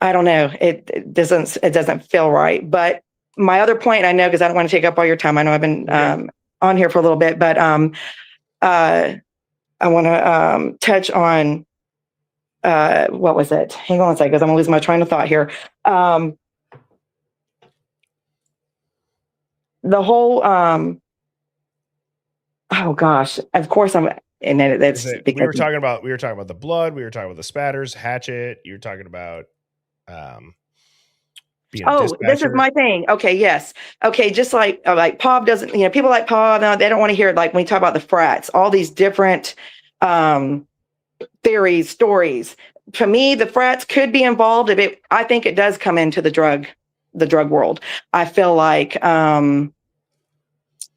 don't know. It doesn't feel right. But my other point, I know, because I don't want to take up all your time. I know I've been on here for a little bit, but I want to touch on what was it? Hang on a second, because I'm gonna lose my train of thought here. The whole oh gosh, of course and then that's we were talking about the blood, we were talking about the spatters, hatchet, you were talking about being a this is dispatcher. my thing. Okay, yes. Okay, just like Pav doesn't, people like Pav, no, they don't want to hear it. Like when we talk about the frats, all these different theories, stories. To me, the frats could be involved I think it does come into the drug world. I feel like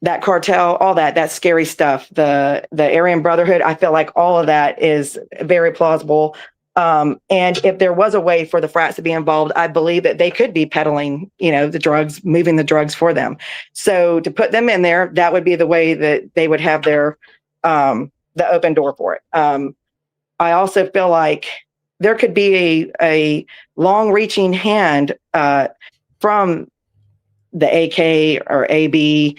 that cartel, all that scary stuff, the Aryan Brotherhood, I feel like all of that is very plausible. And if there was a way for the frats to be involved, I believe that they could be peddling, the drugs, moving the drugs for them. So to put them in there, that would be the way that they would have their the open door for it. I also feel like there could be a long-reaching hand from the AK or AB,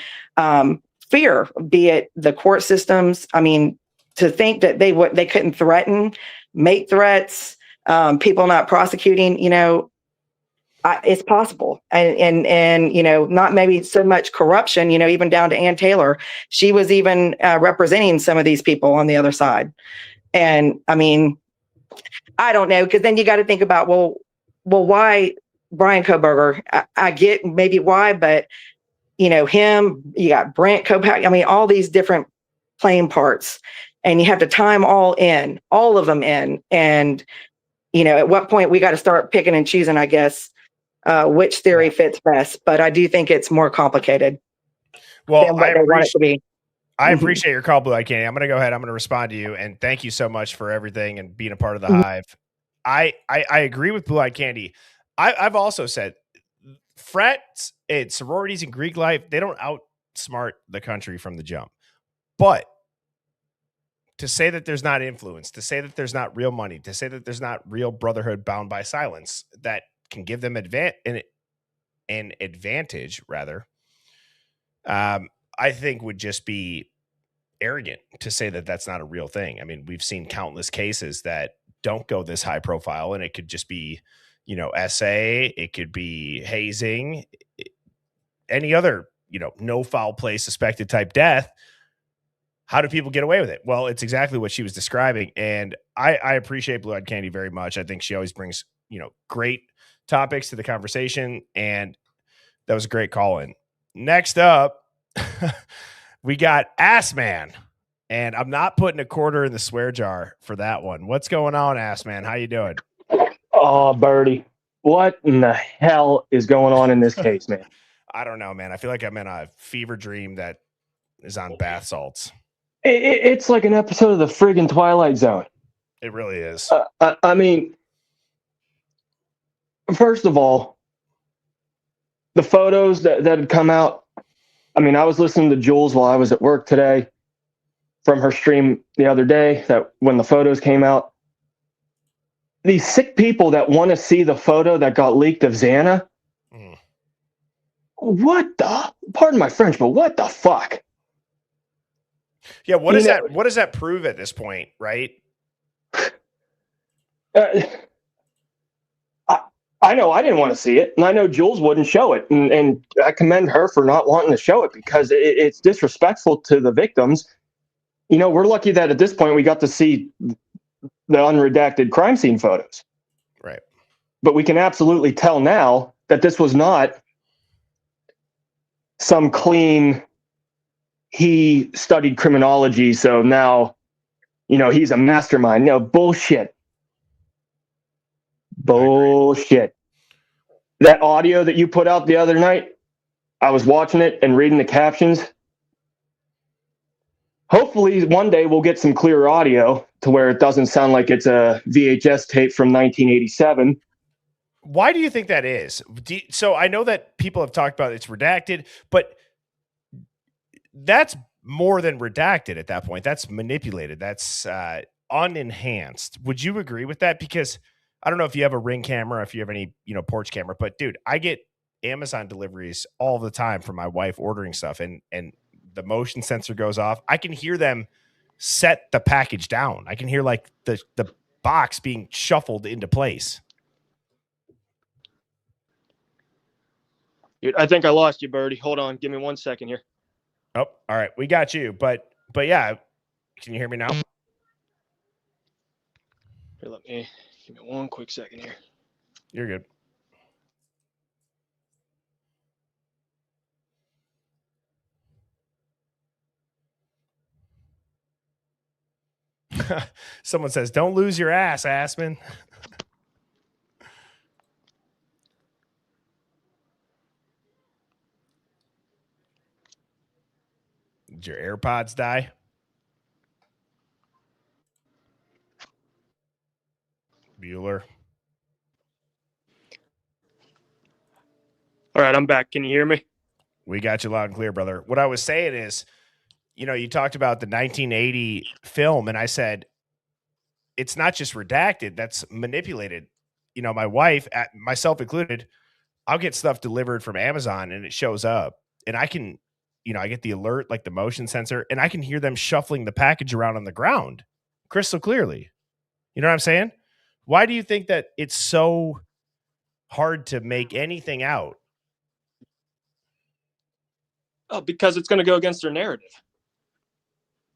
fear, be it the court systems. I mean, to think that they couldn't threaten, make threats, people not prosecuting, it's possible. And not maybe so much corruption, even down to Ann Taylor. She was even representing some of these people on the other side. And I mean, I don't know, because then you got to think about, well, why Brian Koberger? I get maybe why, but him, you got Brent Kopak. I mean, all these different playing parts, and you have to tie them all of them in. And, at what point we got to start picking and choosing, I guess, which theory fits best. But I do think it's more complicated than what they want it to be. I appreciate your call, Blue Eyed Candy. I'm going to go ahead. I'm going to respond to you, and thank you so much for everything and being a part of the Hive. I agree with Blue Eyed Candy. I've also said frats and sororities and Greek life, they don't outsmart the country from the jump. But to say that there's not influence, to say that there's not real money, to say that there's not real brotherhood bound by silence that can give them an advantage, rather, I think would just be arrogant to say that that's not a real thing. I mean, we've seen countless cases that don't go this high profile, and it could just be, SA, it could be hazing, any other, no foul play suspected type death. How do people get away with it? Well, it's exactly what she was describing. And I appreciate Blue Eyed Candy very much. I think she always brings, great topics to the conversation. And that was a great call in. Next up, we got Ass Man. And I'm not putting a quarter in the swear jar for that one. What's going on, Ass Man? How you doing? Oh, Birdie, what in the hell is going on in this case, man? I don't know, man. I feel like I'm in a fever dream that is on bath salts. It's like an episode of the friggin' Twilight Zone. It really is. I mean, first of all, the photos that had come out. I mean, I was listening to Jules while I was at work today from her stream the other day, that when the photos came out. These sick people that want to see the photo that got leaked of Xana. What the? Pardon my French, but what the fuck? Yeah, what does that prove at this point, right? I know I didn't want to see it, and I know Jules wouldn't show it, and I commend her for not wanting to show it because it's disrespectful to the victims. We're lucky that at this point we got to see the unredacted crime scene photos. But we can absolutely tell now that this was not some clean, he studied criminology, so now, he's a mastermind. No, bullshit. Bullshit. That audio that you put out the other night, I was watching it and reading the captions. Hopefully one day we'll get some clear audio to where it doesn't sound like it's a VHS tape from 1987. Why do you think that is? So I know that people have talked about it's redacted, but that's more than redacted at that point. That's manipulated. That's unenhanced. Would you agree with that? Because I don't know if you have a Ring camera, if you have any, porch camera, but dude, I get Amazon deliveries all the time from my wife ordering stuff, and the motion sensor goes off. I can hear them set the package down. I can hear like the box being shuffled into place. Dude, I think I lost you, Birdie. Hold on. Give me 1 second here. Oh, all right. We got you. But yeah, can you hear me now? Here, give me 1 quick second here. You're good. Someone says, "Don't lose your ass, Assman." Did your AirPods die? Bueller. All right, I'm back. Can you hear me? We got you loud and clear, brother. What I was saying is, you talked about the 1980 film, and I said, it's not just redacted, that's manipulated. My wife, myself included, I'll get stuff delivered from Amazon and it shows up, and I can, I get the alert, like the motion sensor, and I can hear them shuffling the package around on the ground crystal clearly. You know what I'm saying? Why do you think that it's so hard to make anything out? Oh, because it's going to go against their narrative.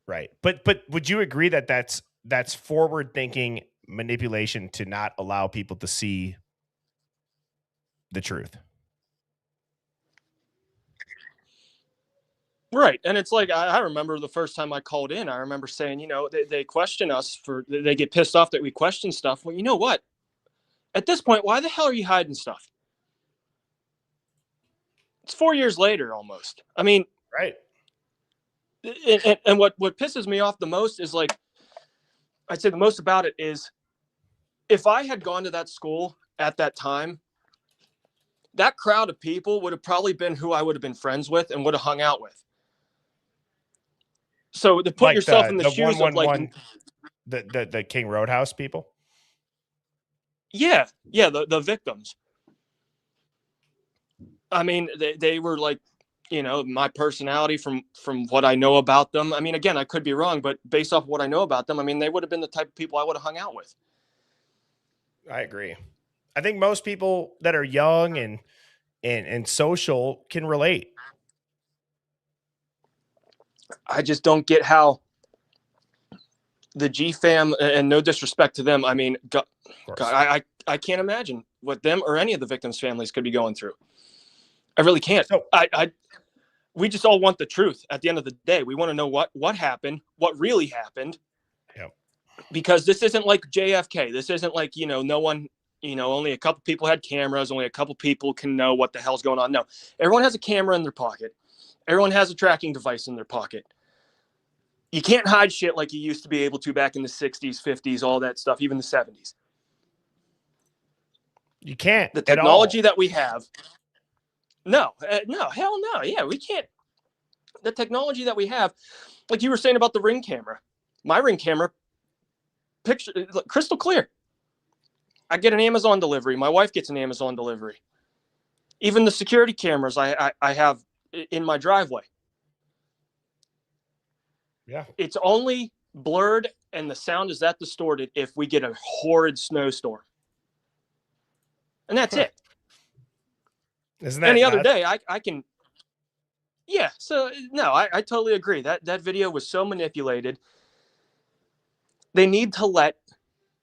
Right. But would you agree that that's forward thinking manipulation to not allow people to see the truth? Right. And it's like, I remember the first time I called in, I remember saying, they question us they get pissed off that we question stuff. Well, you know what? At this point, why the hell are you hiding stuff? It's 4 years later almost. I mean, right. And what pisses me off the most is, like, I'd say the most about it is, if I had gone to that school at that time, that crowd of people would have probably been who I would have been friends with and would have hung out with. So to put like yourself in the shoes of, like, the King Roadhouse people. Yeah, the victims. I mean, they were like, my personality from what I know about them. I mean, again, I could be wrong, but based off what I know about them, I mean, they would have been the type of people I would have hung out with. I agree. I think most people that are young and social can relate. I just don't get how the G fam, and no disrespect to them, I mean, God, I can't imagine what them or any of the victims' families could be going through. I really can't. So we just all want the truth at the end of the day. We want to know what happened, what really happened. Yep. Because this isn't like JFK. This isn't like, no one, only a couple people had cameras. Only a couple people can know what the hell's going on. No, everyone has a camera in their pocket. Everyone has a tracking device in their pocket. You can't hide shit like you used to be able to back in the 60s, 50s, all that stuff, even the 70s. You can't. The technology that we have. No, hell no. Yeah, we can't. The technology that we have, like you were saying about the Ring camera, my Ring camera, picture crystal clear. I get an Amazon delivery. My wife gets an Amazon delivery. Even the security cameras I have in my driveway. Yeah. It's only blurred and the sound is that distorted if we get a horrid snowstorm. And that's it. Isn't that any nuts? other day I can. Yeah. So no, I totally agree. That video was so manipulated. They need to let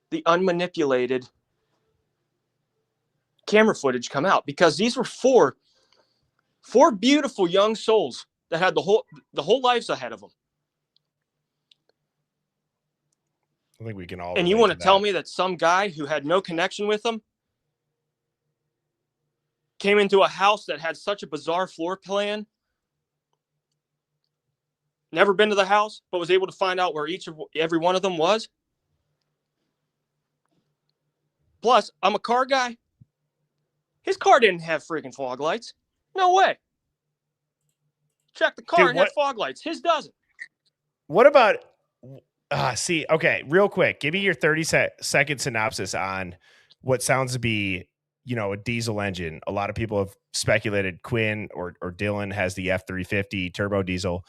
the unmanipulated camera footage come out, because these were four beautiful young souls that had the whole lives ahead of them. I think we can all. And you want to tell me that some guy who had no connection with them came into a house that had such a bizarre floor plan, never been to the house, but was able to find out where every one of them was? Plus, I'm a car guy. His car didn't have freaking fog lights. No way. Check the car and had fog lights. His doesn't. What about okay, real quick, give me your 30-second synopsis on what sounds to be, a diesel engine. A lot of people have speculated Quinn or Dylan has the F-350 turbo diesel.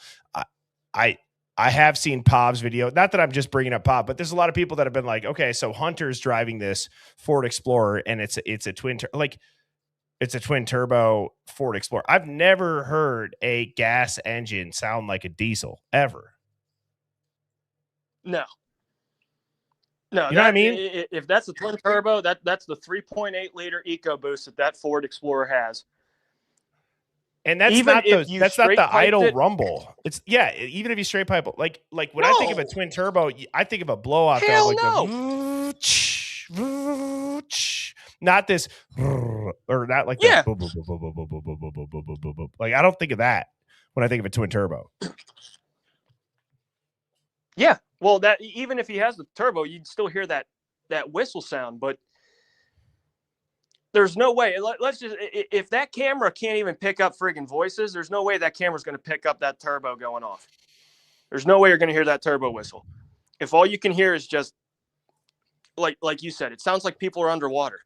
I have seen Pov's video. Not that I'm just bringing up Pov, but there's a lot of people that have been like, okay, so Hunter's driving this Ford Explorer and it's a twin it's a twin turbo Ford Explorer. I've never heard a gas engine sound like a diesel ever. No, you know what I mean? If that's the twin turbo, that's the 3.8 liter EcoBoost that Ford Explorer has. And that's not the idle rumble. It's even if you straight pipe like when I think of a twin turbo, I think of a blowout. Hell no. Not this, or not like like I don't think of that when I think of a twin turbo. Yeah, well, that even if he has the turbo, you'd still hear that whistle sound. But there's no way. Let's just, if that camera can't even pick up friggin' voices, there's no way that camera's going to pick up that turbo going off. There's no way you're going to hear that turbo whistle. If all you can hear is just like you said, it sounds like people are underwater.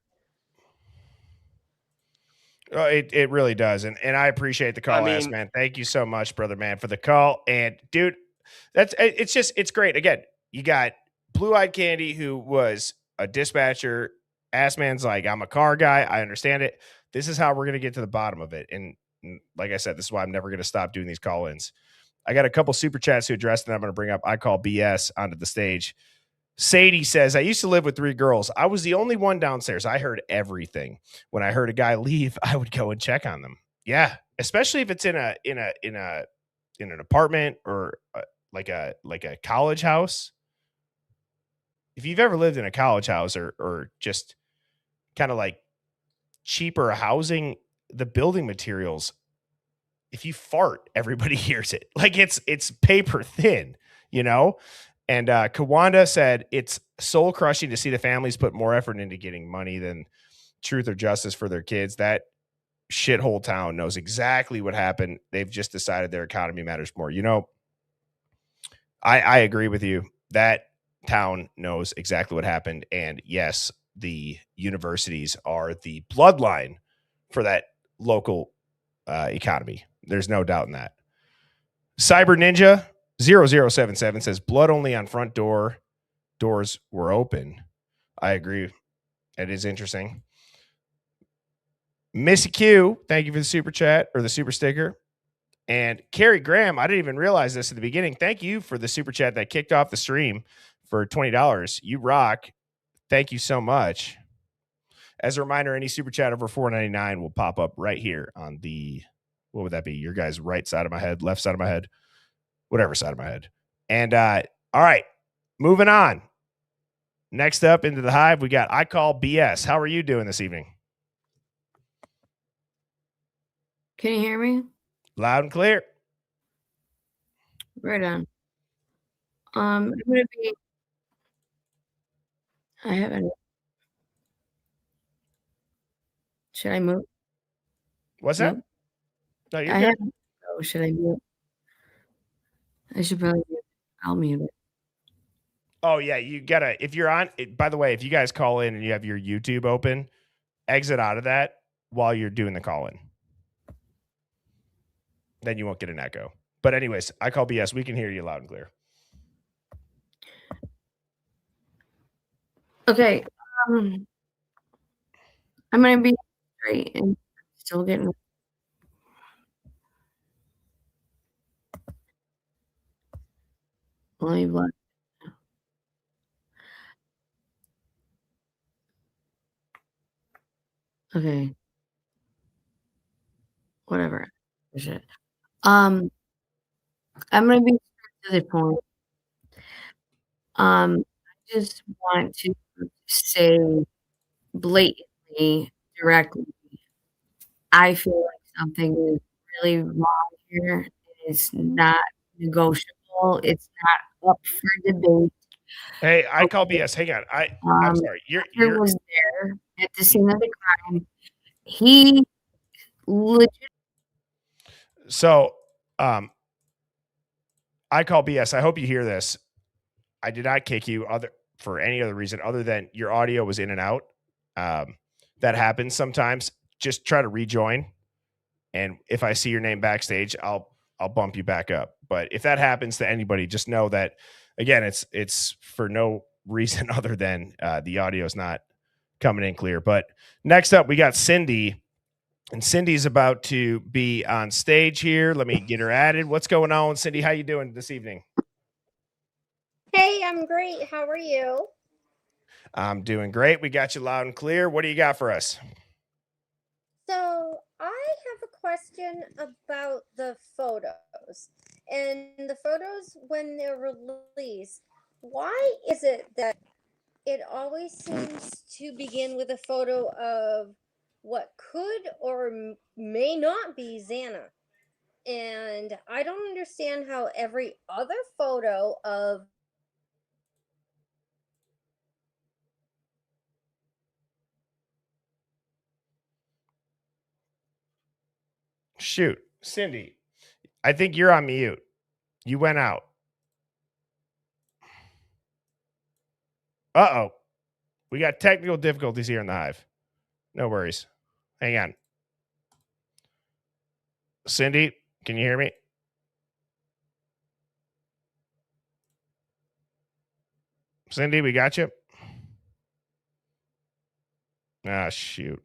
It really does. And I appreciate the call, man. Thank you so much, brother, man, for the call. And dude, it's great. Again, you got Blue Eyed Candy, who was a dispatcher. Ass man's like, I'm a car guy. I understand it. This is how we're going to get to the bottom of it. And like I said, this is why I'm never going to stop doing these call-ins. I got a couple super chats who addressed that I'm going to bring up. I call BS onto the stage. Sadie says, I used to live with 3 girls. I was the only one downstairs. I heard everything. When I heard a guy leave, I would go and check on them. Yeah, especially if it's in an apartment or like a college house. If you've ever lived in a college house or just kind of like cheaper housing, the building materials, if you fart, everybody hears it. Like it's paper thin, And Kawanda said it's soul crushing to see the families put more effort into getting money than truth or justice for their kids. That shithole town knows exactly what happened. They've just decided their economy matters more. I agree with you. That town knows exactly what happened. And yes, the universities are the bloodline for that local economy. There's no doubt in that. Cyber Ninja 0077 says blood only on front doors were open. I agree. It is interesting. Missy Q, thank you for the super chat or the super sticker. And Carrie Graham, I didn't even realize this at the beginning. Thank you for the super chat that kicked off the stream for $20. You rock. Thank you so much. As a reminder, any super chat over $4.99 will pop up right here on the, what would that be? Your guys' right side of my head, left side of my head, whatever side of my head. And all right, moving on. Next up into the hive, we got I Call BS. How are you doing this evening? Can you hear me? Loud and clear. Right on. I'm gonna be. I haven't. Should I move? What's that? Nope. No, you're I good. haven't. Oh, should I mute? I should probably mute. I'll mute it. Oh, yeah. You gotta, if you're on, by the way, if you guys call in and you have your YouTube open, exit out of that while you're doing the call in. Then you won't get an echo. But anyways, I Call BS. We can hear you loud and clear. Okay. I'm gonna be straight and still getting. Leave left. Okay. Whatever. Shit. I'm gonna be straight to the point. I just want to say blatantly, directly, I feel like something is really wrong here. It's not negotiable. It's not up for debate. Hey, I call Okay. BS. Hang on. I'm sorry. Doctor was there at the scene of the crime. He legit. So, I call BS. I hope you hear this. I did not kick you for any other reason other than your audio was in and out. That happens sometimes. Just try to rejoin, and if I see your name backstage, I'll bump you back up. But if that happens to anybody, just know that again, it's for no reason other than the audio is not coming in clear. But next up, we got Cindy, and Cindy's about to be on stage here. Let me get her added. What's going on, Cindy? How you doing this evening? Hey, I'm great. How are you? I'm doing great. We got you loud and clear. What do you got for us? So, I have a question about the photos. And the photos, when they're released, why is it that it always seems to begin with a photo of what could or may not be Xana? And I don't understand how every other photo of Shoot, Cindy, I think you're on mute. You went out. Uh-oh. We got technical difficulties here in the Hive. No worries. Hang on. Cindy, can you hear me? Cindy, we got you. Ah, shoot.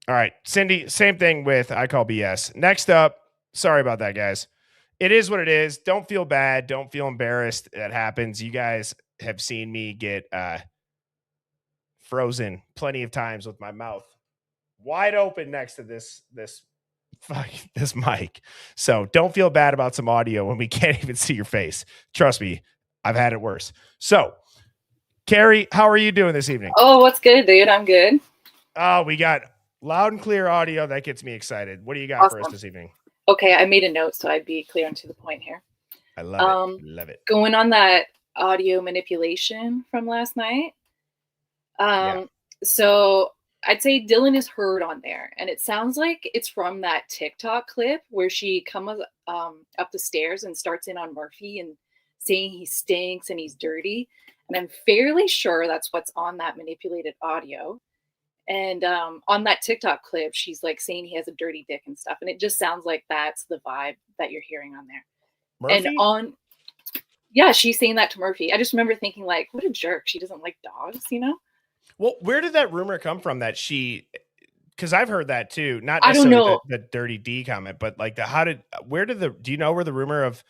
All right, Cindy, same thing with I Call BS. Next up, sorry about that, guys. It is what it is. Don't feel bad. Don't feel embarrassed. That happens. You guys have seen me get frozen plenty of times with my mouth wide open next to this mic. So don't feel bad about some audio when we can't even see your face. Trust me, I've had it worse. So, Carrie, how are you doing this evening? Oh, what's good, dude? I'm good. Oh, we got loud and clear audio. That gets me excited. What do you got Awesome. for us this evening? Okay, I made a note so I'd be clear and to the point here. I love it. Love it. Going on that audio manipulation from last night. So I'd say Dylan is heard on there, and it sounds like it's from that TikTok clip where she comes up the stairs and starts in on Murphy and saying he stinks and he's dirty. And I'm fairly sure that's what's on that manipulated audio. And on that TikTok clip, she's like saying he has a dirty dick and stuff. And it just sounds like that's the vibe that you're hearing on there. Murphy? Yeah, she's saying that to Murphy. I just remember thinking, like, what a jerk. She doesn't like dogs, you know? Well, where did that rumor come from that because I've heard that too, not I don't necessarily know. the dirty D comment, but like do you know where the rumor of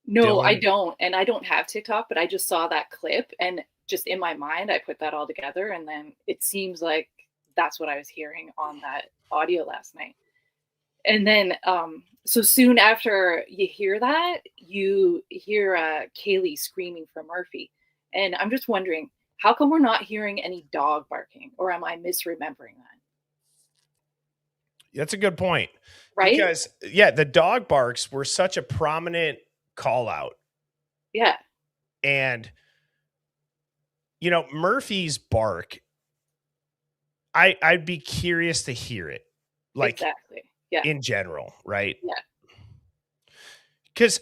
No, I Dylan? don't. And I don't have TikTok, but I just saw that clip and just in my mind, I put that all together. And then it seems like that's what I was hearing on that audio last night. And then, so soon after you hear that, you hear Kaylee screaming for Murphy. And I'm just wondering, how come we're not hearing any dog barking? Or am I misremembering that? That's a good point. Right? Because the dog barks were such a prominent call out. Yeah. And Murphy's bark, I'd be curious to hear it. Like exactly. Yeah. In general, right? Yeah. Because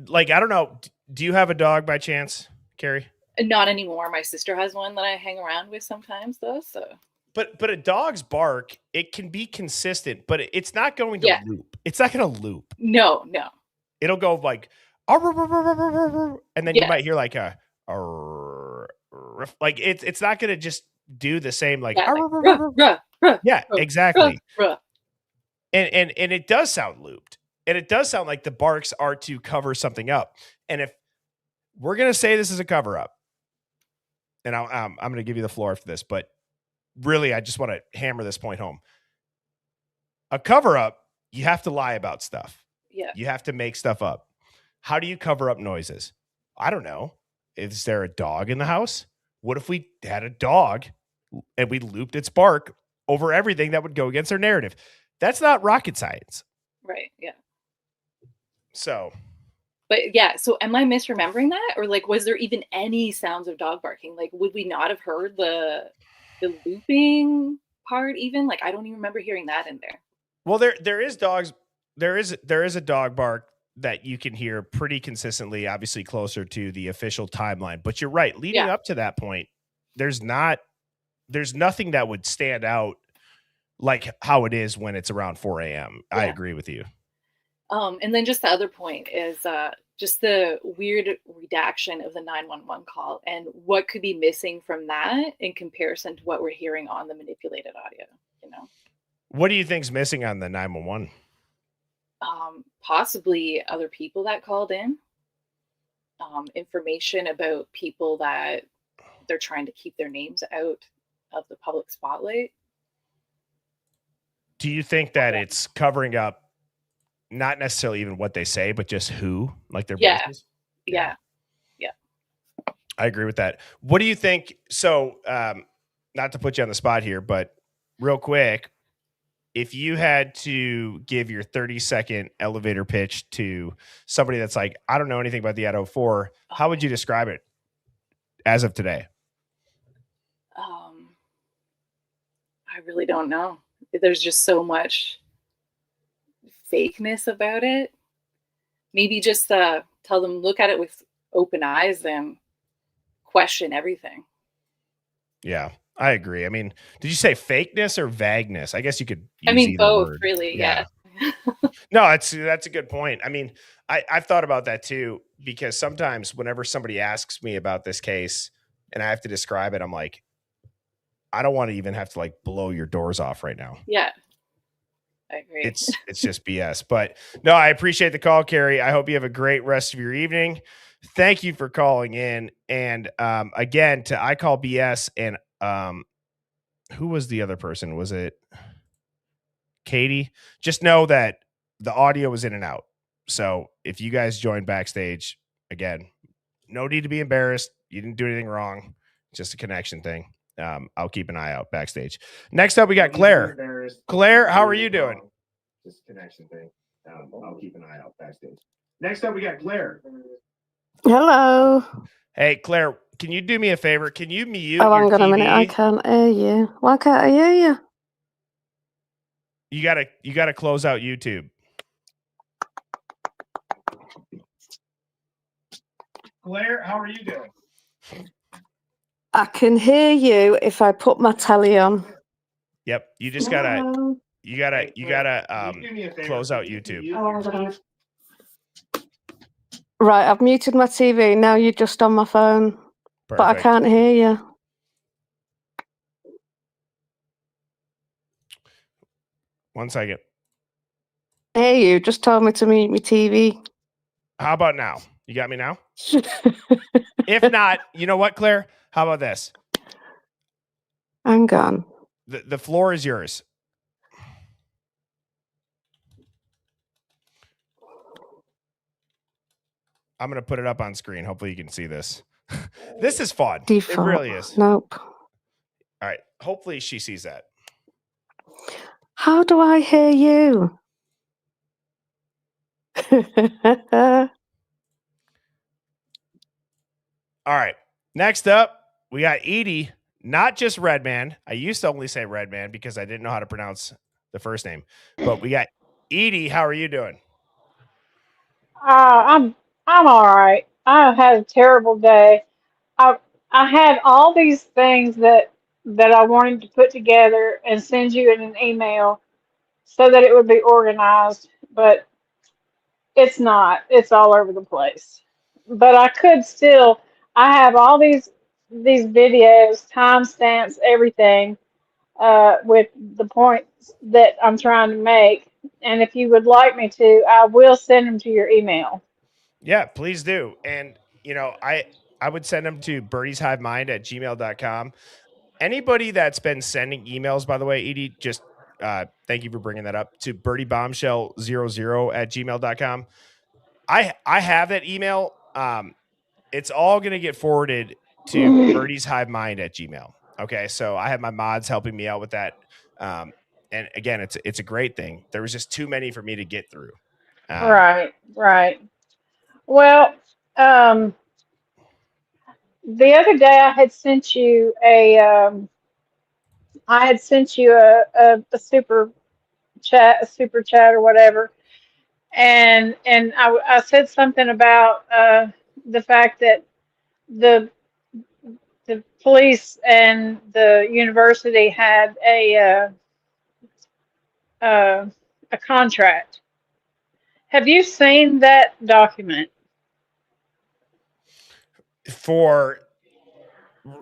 like I don't know, do you have a dog by chance, Carrie? Not anymore. My sister has one that I hang around with sometimes, though. So, but a dog's bark, it can be consistent, but it's not going to loop. It's not going to loop. No. It'll go like, and then you might hear like a like it's not going to just do the same like yeah, exactly. And it does sound looped, and it does sound like the barks are to cover something up. And if we're going to say this is a cover up, and I'm going to give you the floor after this, but really, I just want to hammer this point home. A cover up, you have to lie about stuff. Yeah. You have to make stuff up. How do you cover up noises? I don't know. Is there a dog in the house? What if we had a dog and we looped its bark over everything that would go against our narrative? That's not rocket science. Right. Yeah. So. But yeah, so am I misremembering that? Or like, was there even any sounds of dog barking? Like, would we not have heard the looping part even? Like, I don't even remember hearing that in there. Well, there is dogs. There is a dog bark that you can hear pretty consistently, obviously closer to the official timeline. But you're right. Leading up to that point, there's nothing that would stand out like how it is when it's around 4 a.m. Yeah. I agree with you. And then just the other point is just the weird redaction of the 911 call and what could be missing from that in comparison to what we're hearing on the manipulated audio, you know? What do you think's missing on the 911? Possibly other people that called in, information about people that they're trying to keep their names out of the public spotlight. Do you think that it's covering up not necessarily even what they say, but just who, like their voices? Yeah. I agree with that. What do you think? So, not to put you on the spot here, but real quick, if you had to give your 30-second elevator pitch to somebody that's like, I don't know anything about the Idaho 4, how would you describe it as of today? I really don't know. There's just so much fakeness about it. Maybe just tell them, look at it with open eyes and question everything. Yeah, I agree. I mean, did you say fakeness or vagueness? I guess you could use either both, word. really. Yeah. No, that's a good point. I mean, I've thought about that too, because sometimes whenever somebody asks me about this case and I have to describe it, I'm like, I don't want to even have to like blow your doors off right now. Yeah. I agree. It's just BS. But no, I appreciate the call, Carrie. I hope you have a great rest of your evening. Thank you for calling in. And again, to I Call BS and who was the other person? Was it Katie? Just know that the audio was in and out. So if you guys joined backstage, again, no need to be embarrassed. You didn't do anything wrong. Just a connection thing. I'll keep an eye out backstage. Next up, we got Claire. Claire, how are you doing? Just a connection thing. I'll keep an eye out backstage. Next up, we got Claire. Hello. Hey, Claire, can you do me a favor? Can you mute Oh, your hang on a minute. I TV? can't hear you. Why can't I hear you? You gotta close out YouTube. Claire, how are you doing? I can hear you if I put my telly on. Yep. You just gotta Do me a favor. close out YouTube. Right, I've muted my TV. Now you're just on my phone. But I Perfect. can't hear you. One second. I hear you. Just told me to mute my TV. How about now? You got me now? If not, you know what, Claire? How about this? Hang on. The floor is yours. I'm going to put it up on screen. Hopefully you can see this. This is fun. Default. It really is. Nope. All right. Hopefully she sees that. How do I hear you? All right. Next up, we got Edie, not just Redman. I used to only say Redman because I didn't know how to pronounce the first name. But we got Edie. How are you doing? I'm all right. I had a terrible day. I had all these things that I wanted to put together and send you in an email so that it would be organized, but it's not. It's all over the place. But I could still. I have all these videos, timestamps, everything, with the points that I'm trying to make. And if you would like me to, I will send them to your email. Yeah, please do. And I I would send them to birdieshivemind@gmail.com. Anybody that's been sending emails, by the way, Edie, just thank you for bringing that up, to birdiebombshell00@gmail.com. I have that email. It's all going to get forwarded to birdieshivemind@gmail. Okay, so I have my mods helping me out with that. And again, it's a great thing. There was just too many for me to get through. Right, right. Well, the other day I had sent you a super chat or whatever, and I said something about the fact that the the police and the university had a contract. Have you seen that document? For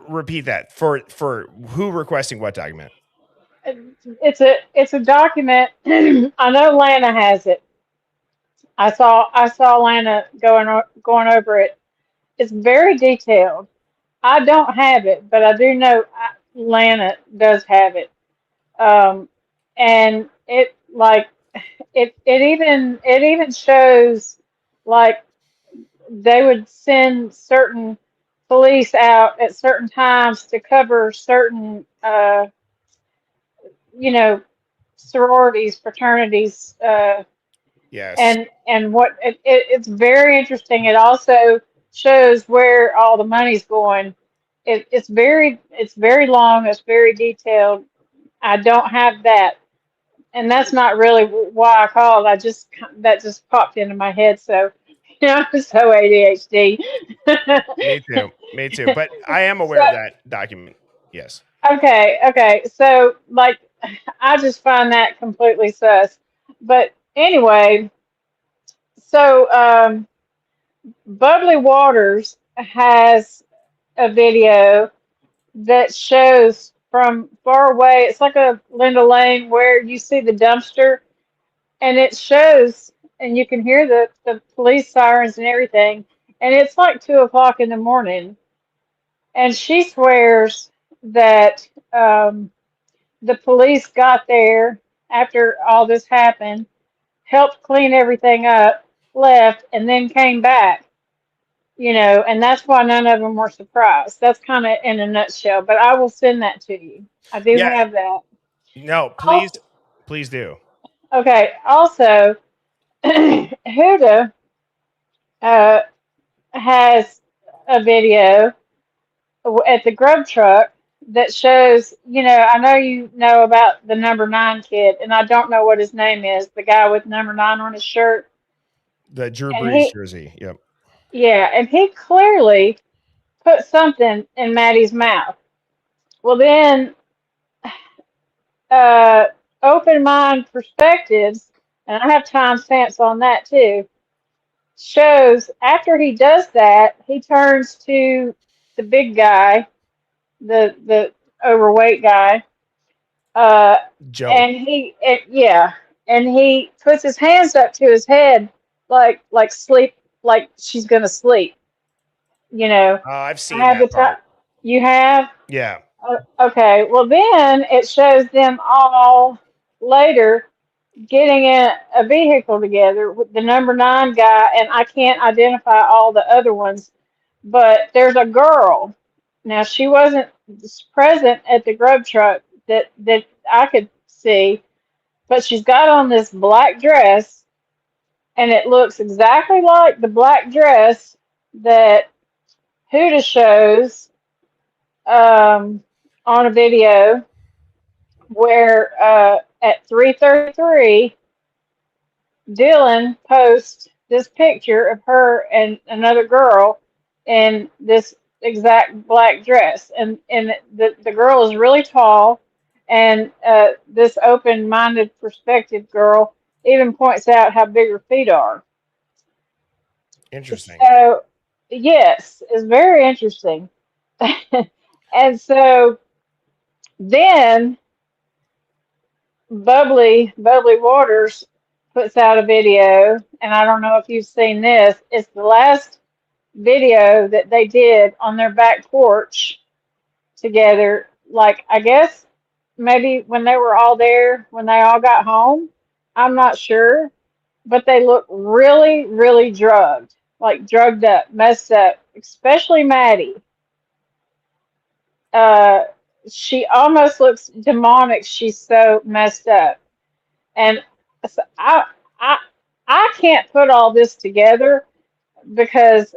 repeat that for who requesting what document? It's a document. I know Lana has it. I saw Lana going over it. It's very detailed. I don't have it, but I do know Lana does have it. And it even shows like they would send certain police out at certain times to cover certain you know sororities, fraternities, Yes. and what it's very interesting. It also shows where all the money's going. It's very long. It's very detailed. I don't have that, and that's not really why I called. That just popped into my head. So I'm so ADHD. Me too. But I am aware So of that document. Yes. okay. So like, I just find that completely sus. But anyway, so Bubbly Waters has a video that shows from far away. It's like a Linda Lane where you see the dumpster, and it shows, and you can hear the police sirens and everything. And it's like 2 o'clock in the morning, and she swears that the police got there after all this happened, helped clean everything up, left, and then came back. And that's why none of them were surprised. That's kind of in a nutshell, but I will send that to you. I do Yeah. have that. No, please do. Okay. Also, Huda has a video at the grub truck that shows, I know you know about the number 9 kid, and I don't know what his name is, the guy with number 9 on his shirt. The Drew And Brees jersey. Yep. yeah, and he clearly put something in Maddie's mouth. Well, then, open mind perspectives, and I have timestamps on that too, shows after he does that, he turns to the big guy, the overweight guy, Joe. and he puts his hands up to his head like sleep, like she's gonna sleep. I've seen I have that the time. part. You have? Yeah. Okay. Well, then it shows them all later getting in a vehicle together with the number 9 guy, and I can't identify all the other ones, but there's a girl. Now she wasn't present at the grub truck that I could see, but she's got on this black dress, and it looks exactly like the black dress that Huda shows on a video where at 3:33 Dylan posts this picture of her and another girl in this exact black dress, and the girl is really tall, and this open-minded perspective girl even points out how big her feet are. Interesting. So yes, it's very interesting. And so then Bubbly Waters puts out a video, and I don't know if you've seen this. It's the last video that they did on their back porch together. Like, I guess maybe when they were all there, when they all got home. I'm not sure. But they look really, really drugged. Like drugged up, messed up. Especially Maddie. Uh, she almost looks demonic. She's so messed up. And so I, I can't put all this together because,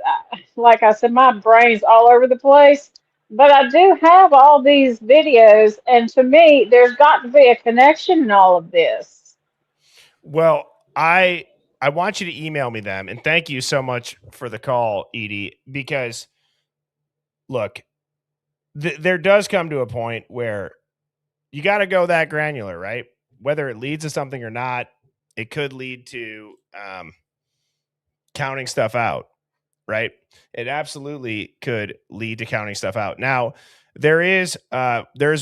like I said, my brain's all over the place. But I do have all these videos, and to me, there's got to be a connection in all of this. Well, I want you to email me them, and thank you so much for the call, Edie, because look, there does come to a point where you got to go that granular, right? Whether it leads to something or not, it could lead to counting stuff out, right? It absolutely could lead to counting stuff out. Now, there's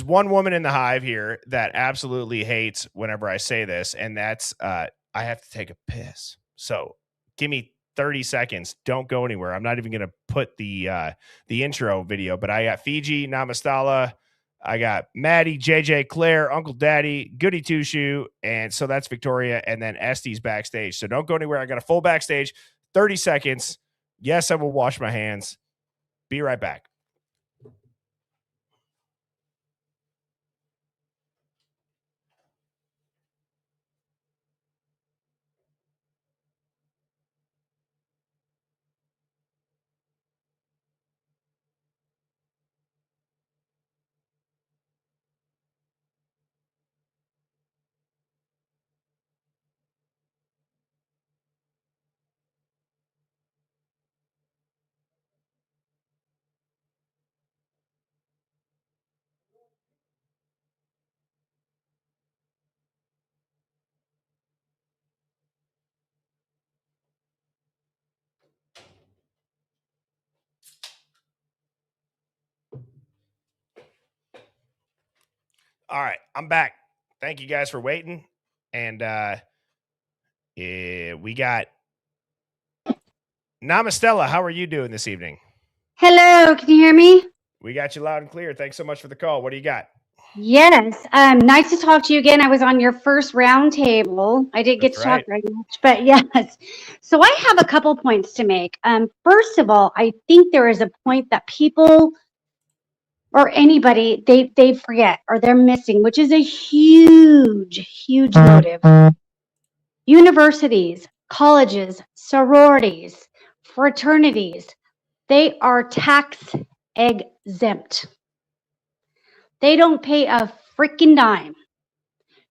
one woman in the hive here that absolutely hates whenever I say this, and that's I have to take a piss. So give me 30 seconds. Don't go anywhere. I'm not even going to put the intro video, but I got Fiji, Namastala, I got Maddie, JJ, Claire, Uncle Daddy, Goody Two Shoe, and so that's Victoria, and then Estes backstage. So don't go anywhere. I got a full backstage, 30 seconds. Yes, I will wash my hands. Be right back. All right, I'm back. Thank you guys for waiting. And we got Namastella. How are you doing this evening? Hello, can you hear me? We got you loud and clear. Thanks so much for the call. What do you got? Yes. Nice to talk to you again. I was on your first round table. I didn't get That's to talk right. very much, but yes. So I have a couple points to make. First of all, I think there is a point that people or anybody they forget or they're missing, which is a huge motive. Universities, colleges, sororities, fraternities, they are tax exempt. They don't pay a freaking dime,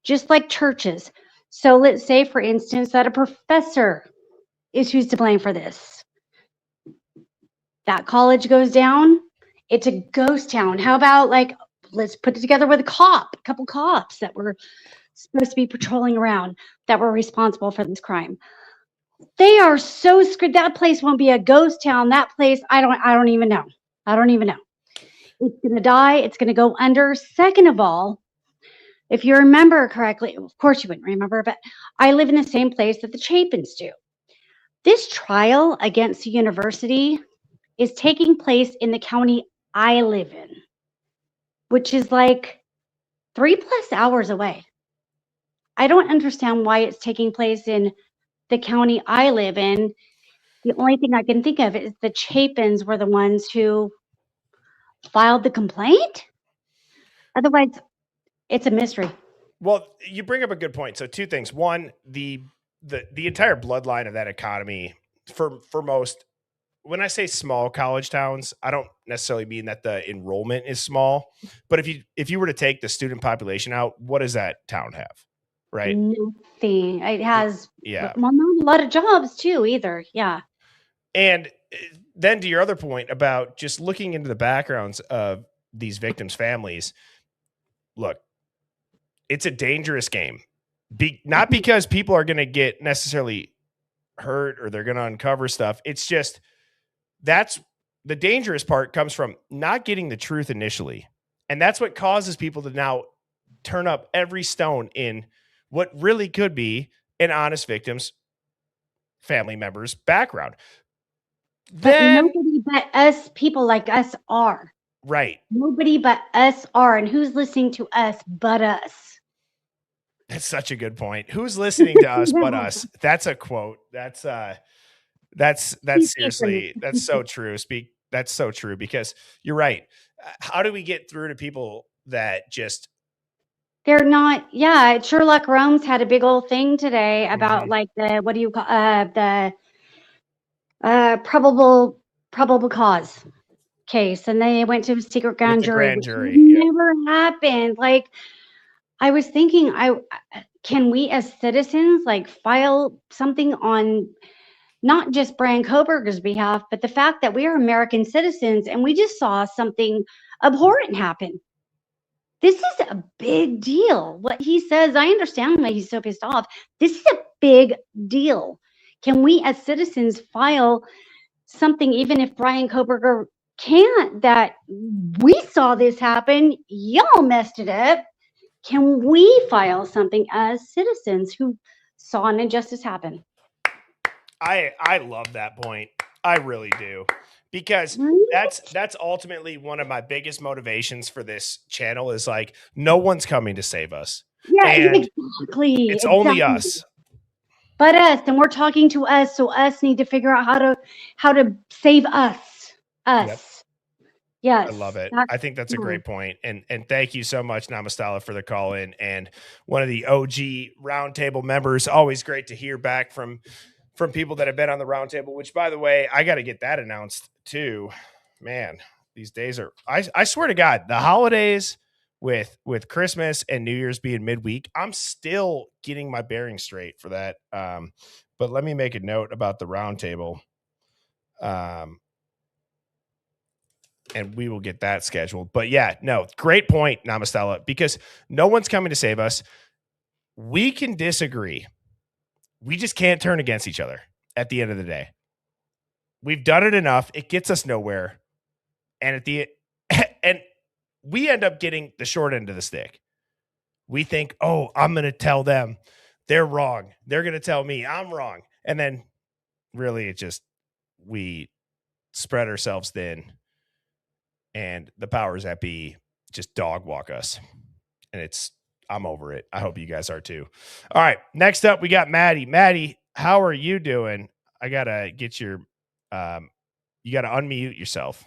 just like churches. So let's say, for instance, that a professor is who's to blame for this. That college goes down, it's a ghost town. How about, like, let's put it together with a couple cops that were supposed to be patrolling around that were responsible for this crime. They are so screwed. That place won't be a ghost town. That place, I don't even know. I don't even know. It's going to die. It's going to go under. Second of all, if you remember correctly, of course you wouldn't remember, but I live in the same place that the Chapins do. This trial against the university is taking place in the county I live in, which is like 3+ hours away. I don't understand why it's taking place in the county I live in. The only thing I can think of is the Chapins were the ones who filed the complaint. Otherwise, it's a mystery. Well, you bring up a good point. So two things. One, the entire bloodline of that economy for most, when I say small college towns, I don't necessarily mean that the enrollment is small, but if you were to take the student population out, what does that town have? Right? Nothing. It has, Yeah. well, not a lot of jobs too either. Yeah. And then to your other point about just looking into the backgrounds of these victims' families, look, it's a dangerous game. Not because people are going to get necessarily hurt or they're going to uncover stuff. It's just that's the dangerous part comes from not getting the truth initially. And that's what causes people to now turn up every stone in what really could be an honest victim's family member's background. But Then nobody but us, people like us, are. right. Nobody but us are. And who's listening to us but us? That's such a good point. Who's listening to us but us? That's a quote. That's seriously, that's so true. That's so true because you're right. How do we get through to people that just They're not. Yeah, Sherlock Holmes had a big old thing today about like the what do you call the probable cause case, and they went to a secret with grand the jury, grand which jury? never happened. Like I was thinking, can we as citizens like file something on not just Brian Koberger's behalf, but the fact that we are American citizens and we just saw something abhorrent happen. This is a big deal. What he says, I understand why he's so pissed off. This is a big deal. Can we as citizens file something, even if Brian Koberger can't, that we saw this happen, y'all messed it up? Can we file something as citizens who saw an injustice happen? I love that point. I really do. Because that's ultimately one of my biggest motivations for this channel is like no one's coming to save us. Yeah, And exactly. it's only us. But us, and we're talking to us, so us need to figure out how to save us. Yep. Yes. I love it. I think that's a great point. And thank you so much, Namastala, for the call in. And one of the OG roundtable members. Always great to hear back from people that have been on the roundtable, which by the way, I got to get that announced too. Man, these days are, I swear to God, the holidays with Christmas and New Year's being midweek, I'm still getting my bearings straight for that. But let me make a note about the roundtable. And we will get that scheduled. But yeah, no, great point, Namastella, because no one's coming to save us. We can disagree. We just can't turn against each other at the end of the day. We've done it enough. It gets us nowhere. And and we end up getting the short end of the stick. We think, oh, I'm going to tell them they're wrong. They're going to tell me I'm wrong. And then really we spread ourselves thin. And the powers that be just dog walk us. And I'm over it. I hope you guys are too. All right. Next up, we got Maddie. Maddie, how are you doing? I got to get your, you got to unmute yourself.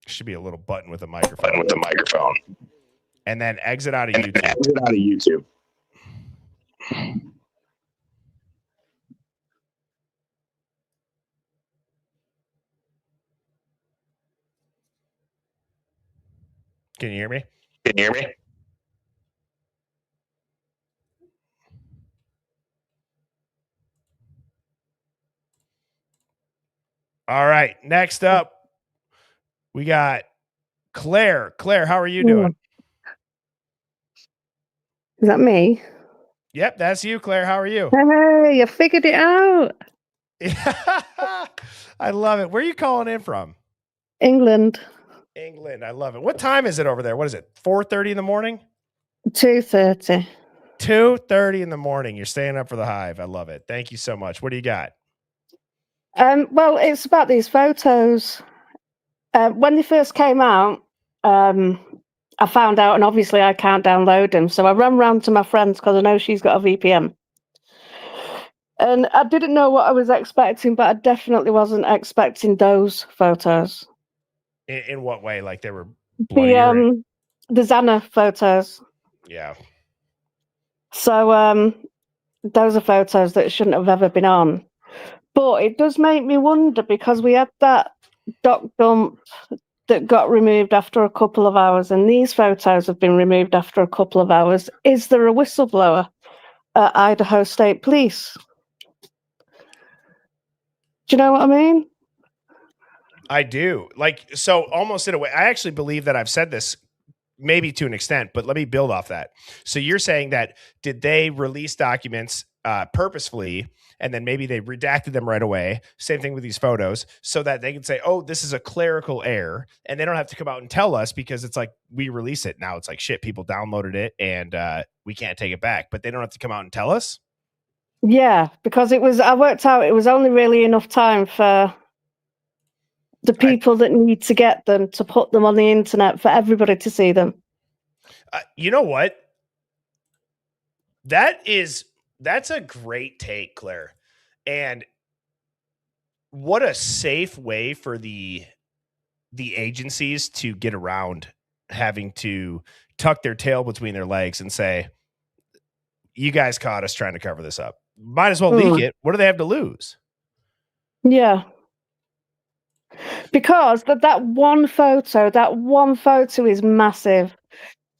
Should be a little button with a microphone. And then exit out of YouTube. Can you hear me? All right. Next up, we got Claire. Claire, how are you doing? Is that me? Yep, that's you, Claire. How are you? Hey, you figured it out. I love it. Where are you calling in from? England. England. I love it. What time is it over there? What is it? 4:30 in the morning? 2:30. 2:30 in the morning. You're staying up for the Hive. I love it. Thank you so much. What do you got? Well, it's about these photos. When they first came out, I found out, and obviously I can't download them. So I ran round to my friends because I know she's got a VPN. And I didn't know what I was expecting, but I definitely wasn't expecting those photos. In what way? Like they were bloody? The Xana photos. Yeah. So those are photos that shouldn't have ever been on. But it does make me wonder, because we had that doc dump that got removed after a couple of hours, and these photos have been removed after a couple of hours. Is there a whistleblower at Idaho State Police? Do you know what I mean? I do. Like, so almost in a way, I actually believe that I've said this maybe to an extent, but let me build off that. So you're saying that, did they release documents purposefully, and then maybe they redacted them right away. Same thing with these photos, so that they can say, oh, this is a clerical error, and they don't have to come out and tell us, because it's like, we release it now, it's like, shit, people downloaded it and we can't take it back, but they don't have to come out and tell us. Yeah, because I worked out it was only really enough time for the people that need to get them to put them on the internet for everybody to see them. You know what? That's a great take, Claire. And what a safe way for the agencies to get around having to tuck their tail between their legs and say, you guys caught us trying to cover this up. Might as well leak it. What do they have to lose? Yeah. Because that one photo is massive,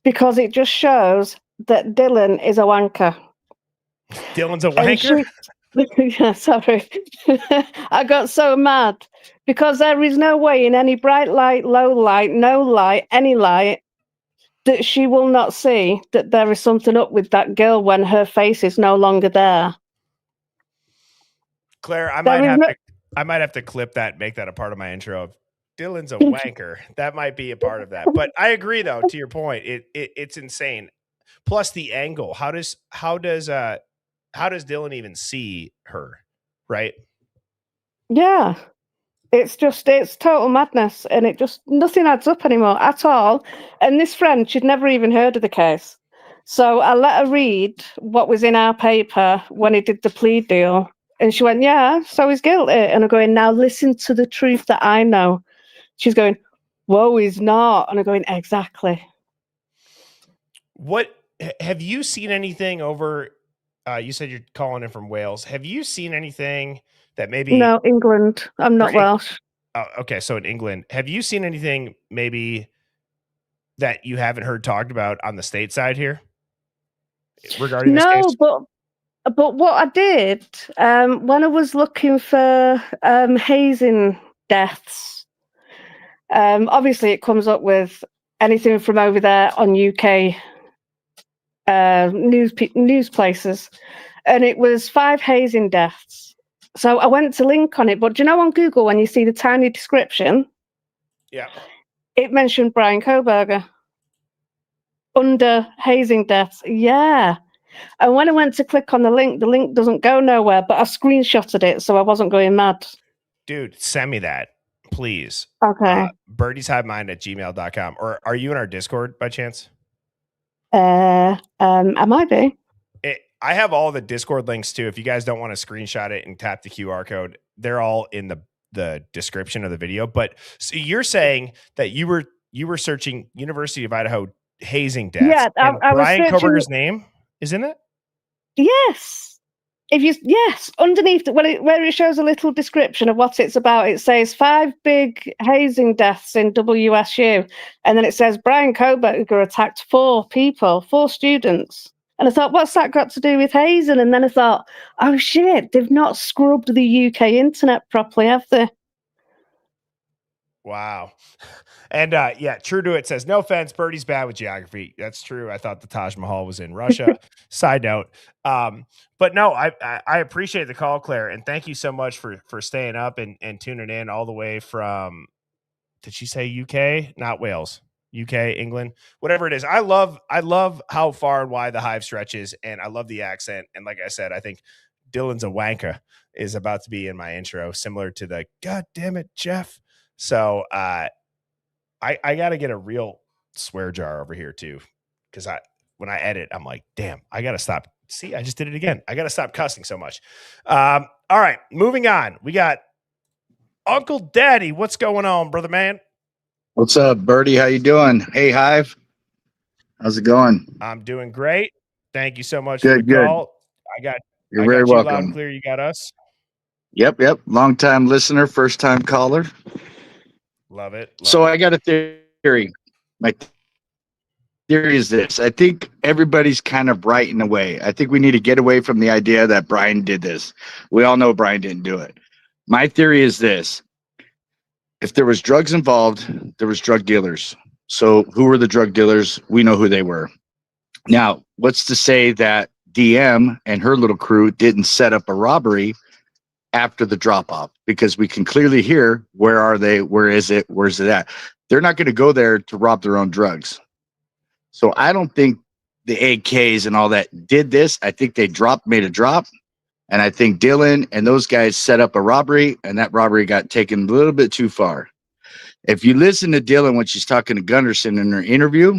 because it just shows that Dylan is a wanker. Dylan's a wanker? Yeah, sorry. I got so mad because there is no way in any bright light, low light, no light, any light, that she will not see that there is something up with that girl when her face is no longer there. Claire, I might have to clip that and make that a part of my intro of Dylan's a wanker. That might be a part of that. But I agree, though, to your point. It's insane. Plus the angle. How does Dylan even see her? Right? Yeah. It's total madness, and nothing adds up anymore at all. And this friend, she'd never even heard of the case. So I let her read what was in our paper when he did the plea deal. And she went, yeah, so he's guilty. And I'm going, now listen to the truth that I know. She's going, whoa, he's not. And I'm going, exactly. What have you seen anything over? You said you're calling in from Wales. Have you seen anything that maybe? No, England. I'm not Welsh. Oh, okay. So in England, have you seen anything maybe that you haven't heard talked about on the state side here regarding this case? But what I did when I was looking for hazing deaths, obviously it comes up with anything from over there on UK news places, and it was 5 hazing deaths. So I went to link on it, but do you know on Google when you see the tiny description? Yeah. It mentioned Brian Koberger under hazing deaths. Yeah. And when I went to click on the link doesn't go nowhere, but I screenshotted it so I wasn't going mad. Dude, send me that, please. Okay. birdieshivemind@gmail.com. Or are you in our Discord by chance? I might be. I have all the Discord links too. If you guys don't want to screenshot it and tap the QR code, they're all in the description of the video. But so you're saying that you were searching University of Idaho hazing deaths. Yeah, I was Brian searching... Koberger's name is in it? Yes. Underneath where it shows a little description of what it's about, it says 5 big hazing deaths in WSU, and then it says Brian Koberger attacked 4 students. And I thought, what's that got to do with hazing? And then I thought, oh shit, they've not scrubbed the UK internet properly, have they? Wow. And yeah, True to It says, no offense, Birdie's bad with geography. That's true. I thought the Taj Mahal was in Russia. Side note. But no, I appreciate the call, Claire. And thank you so much for staying up and tuning in all the way from, did she say UK? Not Wales. UK, England, whatever it is. I love how far and wide the Hive stretches, and I love the accent. And like I said, I think Dylan's a wanker is about to be in my intro, similar to the God damn it, Jeff. So I got to get a real swear jar over here too, because when I edit, I'm like, damn, I got to stop. See, I just did it again. I got to stop cussing so much. All right, moving on. We got Uncle Daddy. What's going on, brother man? What's up, Birdie? How you doing? Hey, Hive. How's it going? I'm doing great. Thank you so much for the call. You're very welcome. Loud and clear. You got us. Yep. Long time listener, first time caller. Love it. So I got a theory. My theory is this. I think everybody's kind of right in a way. I think we need to get away from the idea that Brian did this. We all know Brian didn't do it. My theory is this. If there was drugs involved, there was drug dealers. So who were the drug dealers? We know who they were. Now, what's to say that DM and her little crew didn't set up a robbery after the drop off, because we can clearly hear where are they, where is it, where's it at. They're not going to go there to rob their own drugs. So I don't think the AKs and all that did this. I think they made a drop, and I think Dylan and those guys set up a robbery, and that robbery got taken a little bit too far. If you listen to Dylan when she's talking to Gunderson in her interview,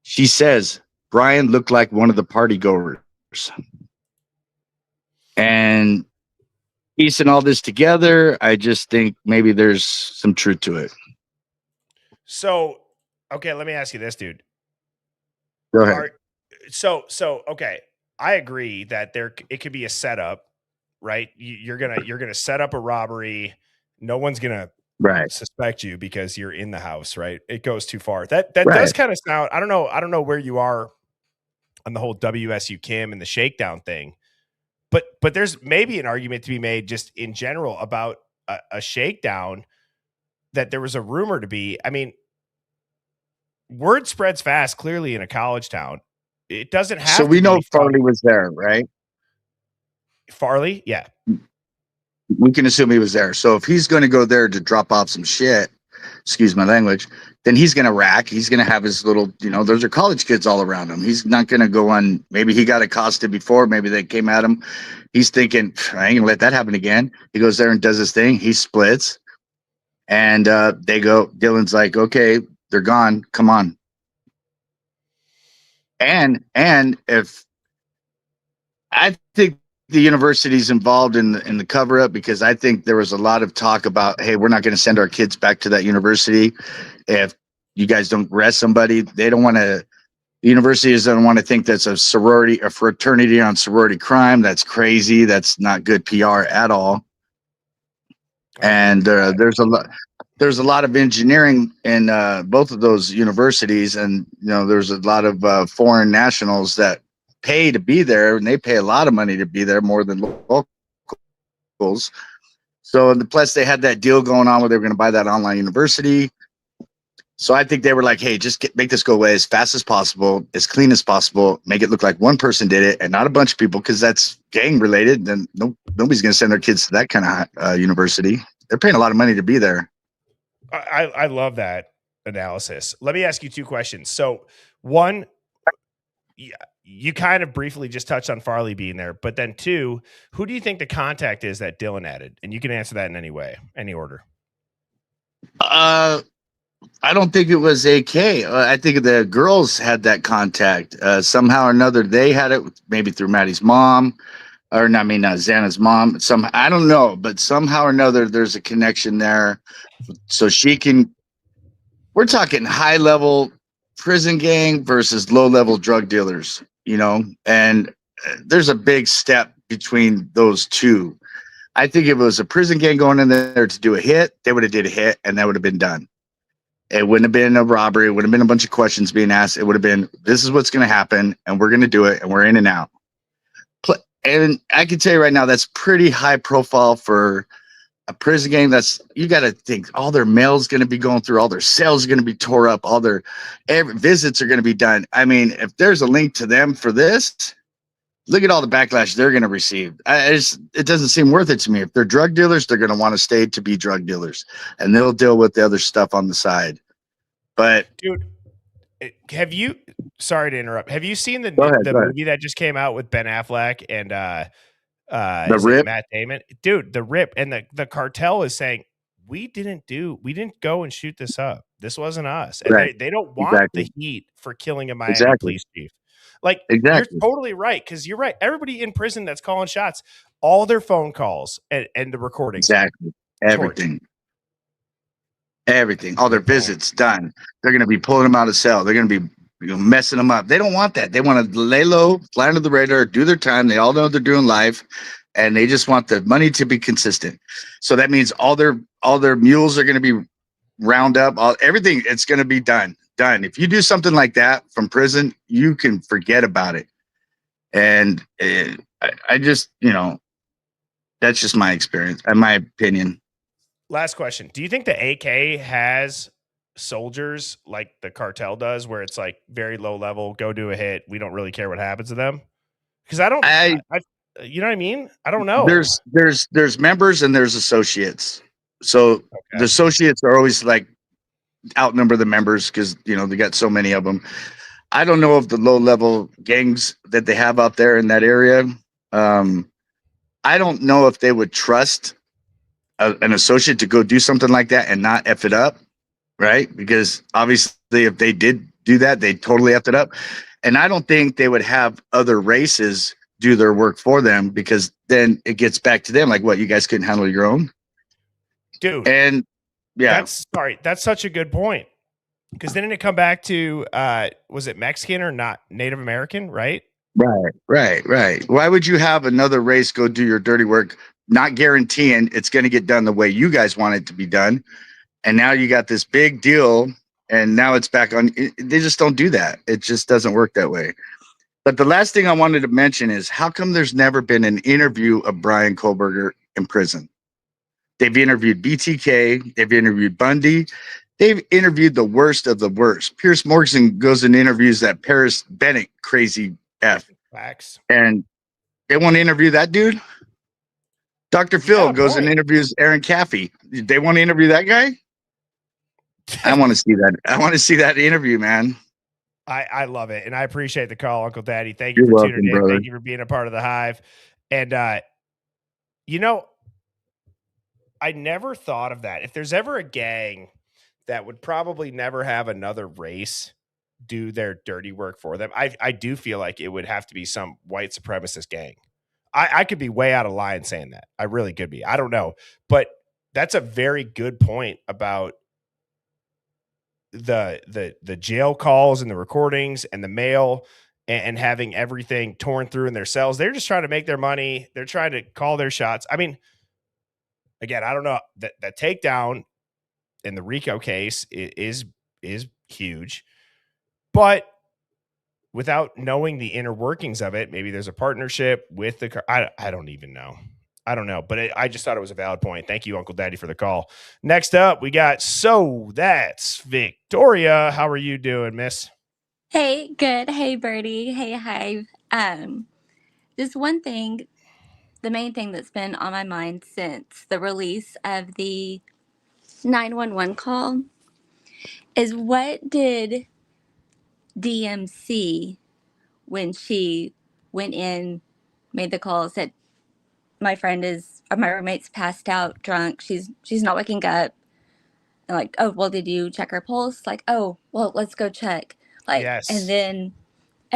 she says Brian looked like one of the party goers. And piecing all this together, I just think maybe there's some truth to it. So, okay, let me ask you this, dude. Go ahead. So okay, I agree that it could be a setup, right? You're gonna set up a robbery. No one's gonna suspect you because you're in the house, right? It goes too far. That does kind of sound. I don't know where you are on the whole WSU Kim and the shakedown thing, but there's maybe an argument to be made just in general about a shakedown, that there was a rumor to be. I mean, word spreads fast, clearly in a college town. It doesn't have so to we be know from Farley was there, right? Farley, yeah. We can assume he was there. So if he's going to go there to drop off some shit, excuse my language, then he's going to rack. He's going to have his little, those are college kids all around him. He's not going to go on. Maybe he got accosted before. Maybe they came at him. He's thinking, I ain't going to let that happen again. He goes there and does his thing. He splits. And they go, Dylan's like, okay, they're gone. Come on. And if I think the university's involved in the cover up, because I think there was a lot of talk about, hey, we're not going to send our kids back to that university if you guys don't arrest somebody. They don't want to. The universities don't want to think that's a fraternity on sorority crime. That's crazy. That's not good PR at all. And there's a lot of engineering in both of those universities, and there's a lot of foreign nationals that pay to be there, and they pay a lot of money to be there, more than locals. So plus they had that deal going on where they were going to buy that online university. So I think they were like, hey, just make this go away as fast as possible, as clean as possible, make it look like one person did it and not a bunch of people, because that's gang related. Then nobody's going to send their kids to that kind of university. They're paying a lot of money to be there. I love that analysis. Let me ask you two questions. So one, you kind of briefly just touched on Farley being there, but then two, who do you think the contact is that Dylan added? And you can answer that in any way, any order. I don't think it was AK. I think the girls had that contact somehow or another. They had it maybe through Maddie's mom, or not Xana's mom. I don't know, but somehow or another, there's a connection there. So she can. We're talking high level prison gang versus low level drug dealers, and there's a big step between those two. I think if it was a prison gang going in there to do a hit, they would have did a hit and that would have been done. It wouldn't have been a robbery. It would have been a bunch of questions being asked. It would have been, this is what's going to happen and we're going to do it and we're in and out. And I can tell you right now, that's pretty high profile for a prison gang. You got to think all their mail's going to be going through, all their cells are going to be tore up, all their visits are going to be done. I mean, if there's a link to them for this, look at all the backlash they're going to receive. It doesn't seem worth it to me. If they're drug dealers, they're going to want to stay to be drug dealers, and they'll deal with the other stuff on the side. But dude, sorry to interrupt. Have you seen the movie that just came out with Ben Affleck and Rip? Matt Damon? Dude, The Rip, and the cartel is saying, we didn't go and shoot this up. This wasn't us. And they don't want the heat for killing a Miami police chief. Like, you're totally right, because you're right. Everybody in prison that's calling shots, all their phone calls and the recordings. Exactly. Everything. All their visits done. They're going to be pulling them out of cell. They're going to be messing them up. They don't want that. They want to lay low, fly under the radar, do their time. They all know they're doing life, and they just want the money to be consistent. So that means all their mules are going to be round up. Everything. It's going to be done. If you do something like that from prison, you can forget about it. And I just, that's just my experience and my opinion. Last question. Do you think the AK has soldiers like the cartel does, where it's like very low level, go do a hit, we don't really care what happens to them? Because I don't, you know what I mean? I don't know. There's members and there's associates. So the associates are always like outnumber the members because they got so many of them. I don't know of the low level gangs that they have out there in that area. I don't know if they would trust an associate to go do something like that and not F it up, right? Because obviously if they did do that, they totally F it up. And I don't think they would have other races do their work for them, because then it gets back to them like, what, you guys couldn't handle your own? Dude. And yeah. That's such a good point. Because didn't it come back to was it Mexican or not Native American, right? Right. Why would you have another race go do your dirty work, not guaranteeing it's going to get done the way you guys want it to be done? And now you got this big deal, and now it's back on. They just don't do that. It just doesn't work that way. But the last thing I wanted to mention is, how come there's never been an interview of Brian Kohlberger in prison? They've interviewed BTK. They've interviewed Bundy. They've interviewed the worst of the worst. Pierce Morgan goes and interviews that Paris Bennett crazy F. Facts. And they want to interview that dude? Dr. Phil goes and interviews Aaron Caffey. They want to interview that guy? I want to see that. I want to see that interview, man. I love it. And I appreciate the call, Uncle Daddy. Thank You're you for welcome, tuning in. brother. Thank you for being a part of the Hive. And, I never thought of that. If there's ever a gang that would probably never have another race do their dirty work for them, I do feel like it would have to be some white supremacist gang. I could be way out of line saying that. I really could be. I don't know. But that's a very good point about the jail calls and the recordings and the mail and having everything torn through in their cells. They're just trying to make their money. They're trying to call their shots. I mean, again, I don't know. The takedown in the RICO case is huge, but without knowing the inner workings of it, maybe there's a partnership with the. I don't even know. I don't know, but I just thought it was a valid point. Thank you, Uncle Daddy, for the call. Next up, we got So That's Victoria. How are you doing, miss? Hey, good. Hey, Birdie. Hey, Hive. Just one thing, the main thing that's been on my mind since the release of the 911 call is, what did DMC, when she went in, made the call, said, my roommate's passed out, drunk. She's not waking up. And like, oh, well, did you check her pulse? Like, oh, well, let's go check. Like, yes. And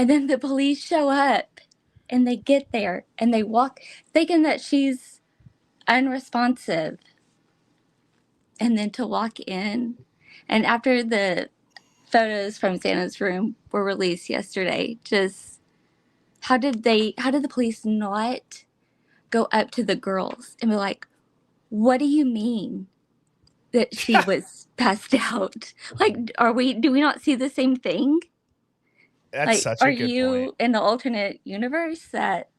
then the police show up and they get there and they walk thinking that she's unresponsive. And then to walk in, and after the photos from Santa's room were released yesterday, just how did the police not go up to the girls and be like, what do you mean that she was passed out? Like, do we not see the same thing? That's like, such a are good you point. in the alternate universe that?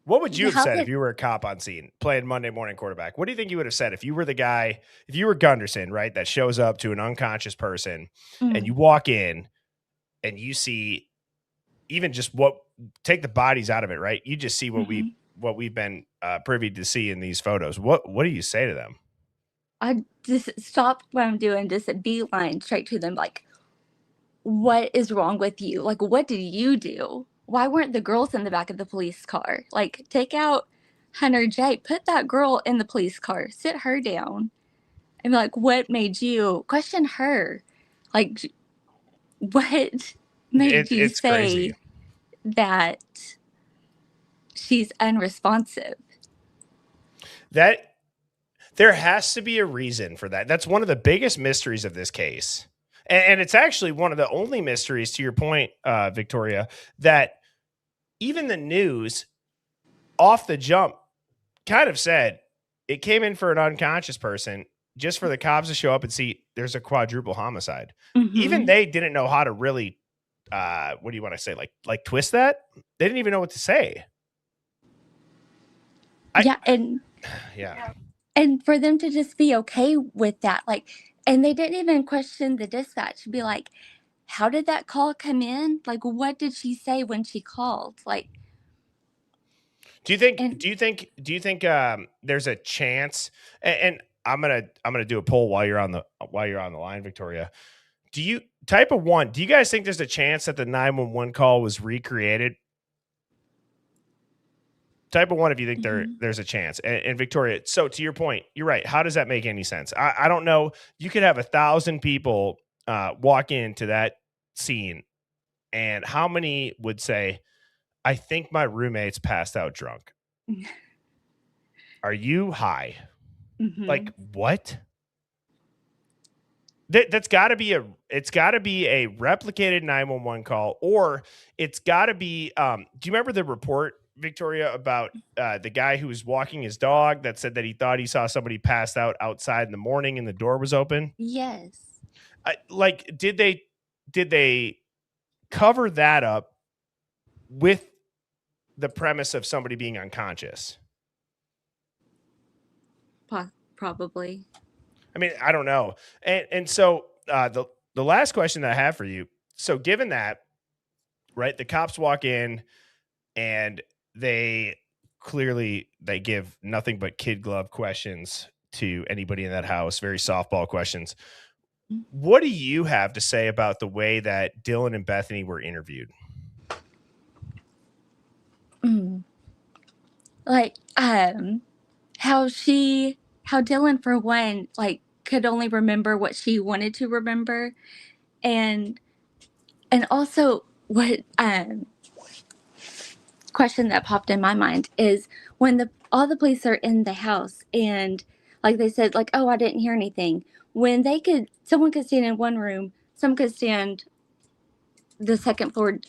What would you have How said if could- you were a cop on scene playing Monday morning quarterback? What do you think you would have said if you were the guy, if you were Gunderson, right, that shows up to an unconscious person and you walk in and you see even just take the bodies out of it, right? You just see what we've been privy to see in these photos. What do you say to them? I just stop what I'm doing, just a beeline straight to them, like, what is wrong with you? Like, what did you do? Why weren't the girls in the back of the police car? Like, take out Hunter J, put that girl in the police car, sit her down, and be like, what made you question her? Like, what made you It's say crazy that she's unresponsive? That there has to be a reason for that. That's one of the biggest mysteries of this case. And it's actually one of the only mysteries, to your point, Victoria, that even the news off the jump kind of said it came in for an unconscious person, just for the cops to show up and see there's a quadruple homicide. Even they didn't know how to really, what do you want to say? Like twist that? They didn't even know what to say. Yeah. And for them to just be okay with that, like, and they didn't even question the dispatch, be like, how did that call come in? Like, what did she say when she called? Like, Do you think there's a chance? And I'm gonna do a poll while you're on the line, Victoria. Do you type of one? Do you guys think there's a chance that the 911 call was recreated? Type of one if you think there's a chance. And Victoria, so to your point, you're right. How does that make any sense? I don't know. You could have 1,000 people walk into that scene, and how many would say, "I think my roommate's passed out drunk"? Are you high? Like what? That's got to be it's got to be a replicated 911 call, or it's got to be. Do you remember the report, Victoria, about the guy who was walking his dog that said that he thought he saw somebody passed out outside in the morning and the door was open? yes. Like, did they cover that up with the premise of somebody being unconscious? Probably. I mean, I don't know. And so the last question that I have for you. So given that, right, the cops walk in and they give nothing but kid glove questions to anybody in that house, very softball questions. What do you have to say about the way that Dylan and Bethany were interviewed? Like, how Dylan, for one, like, could only remember what she wanted to remember, and also what question that popped in my mind is when all the police are in the house and, like, they said, like, oh, I didn't hear anything, when someone could stand in one room, some could stand the second floor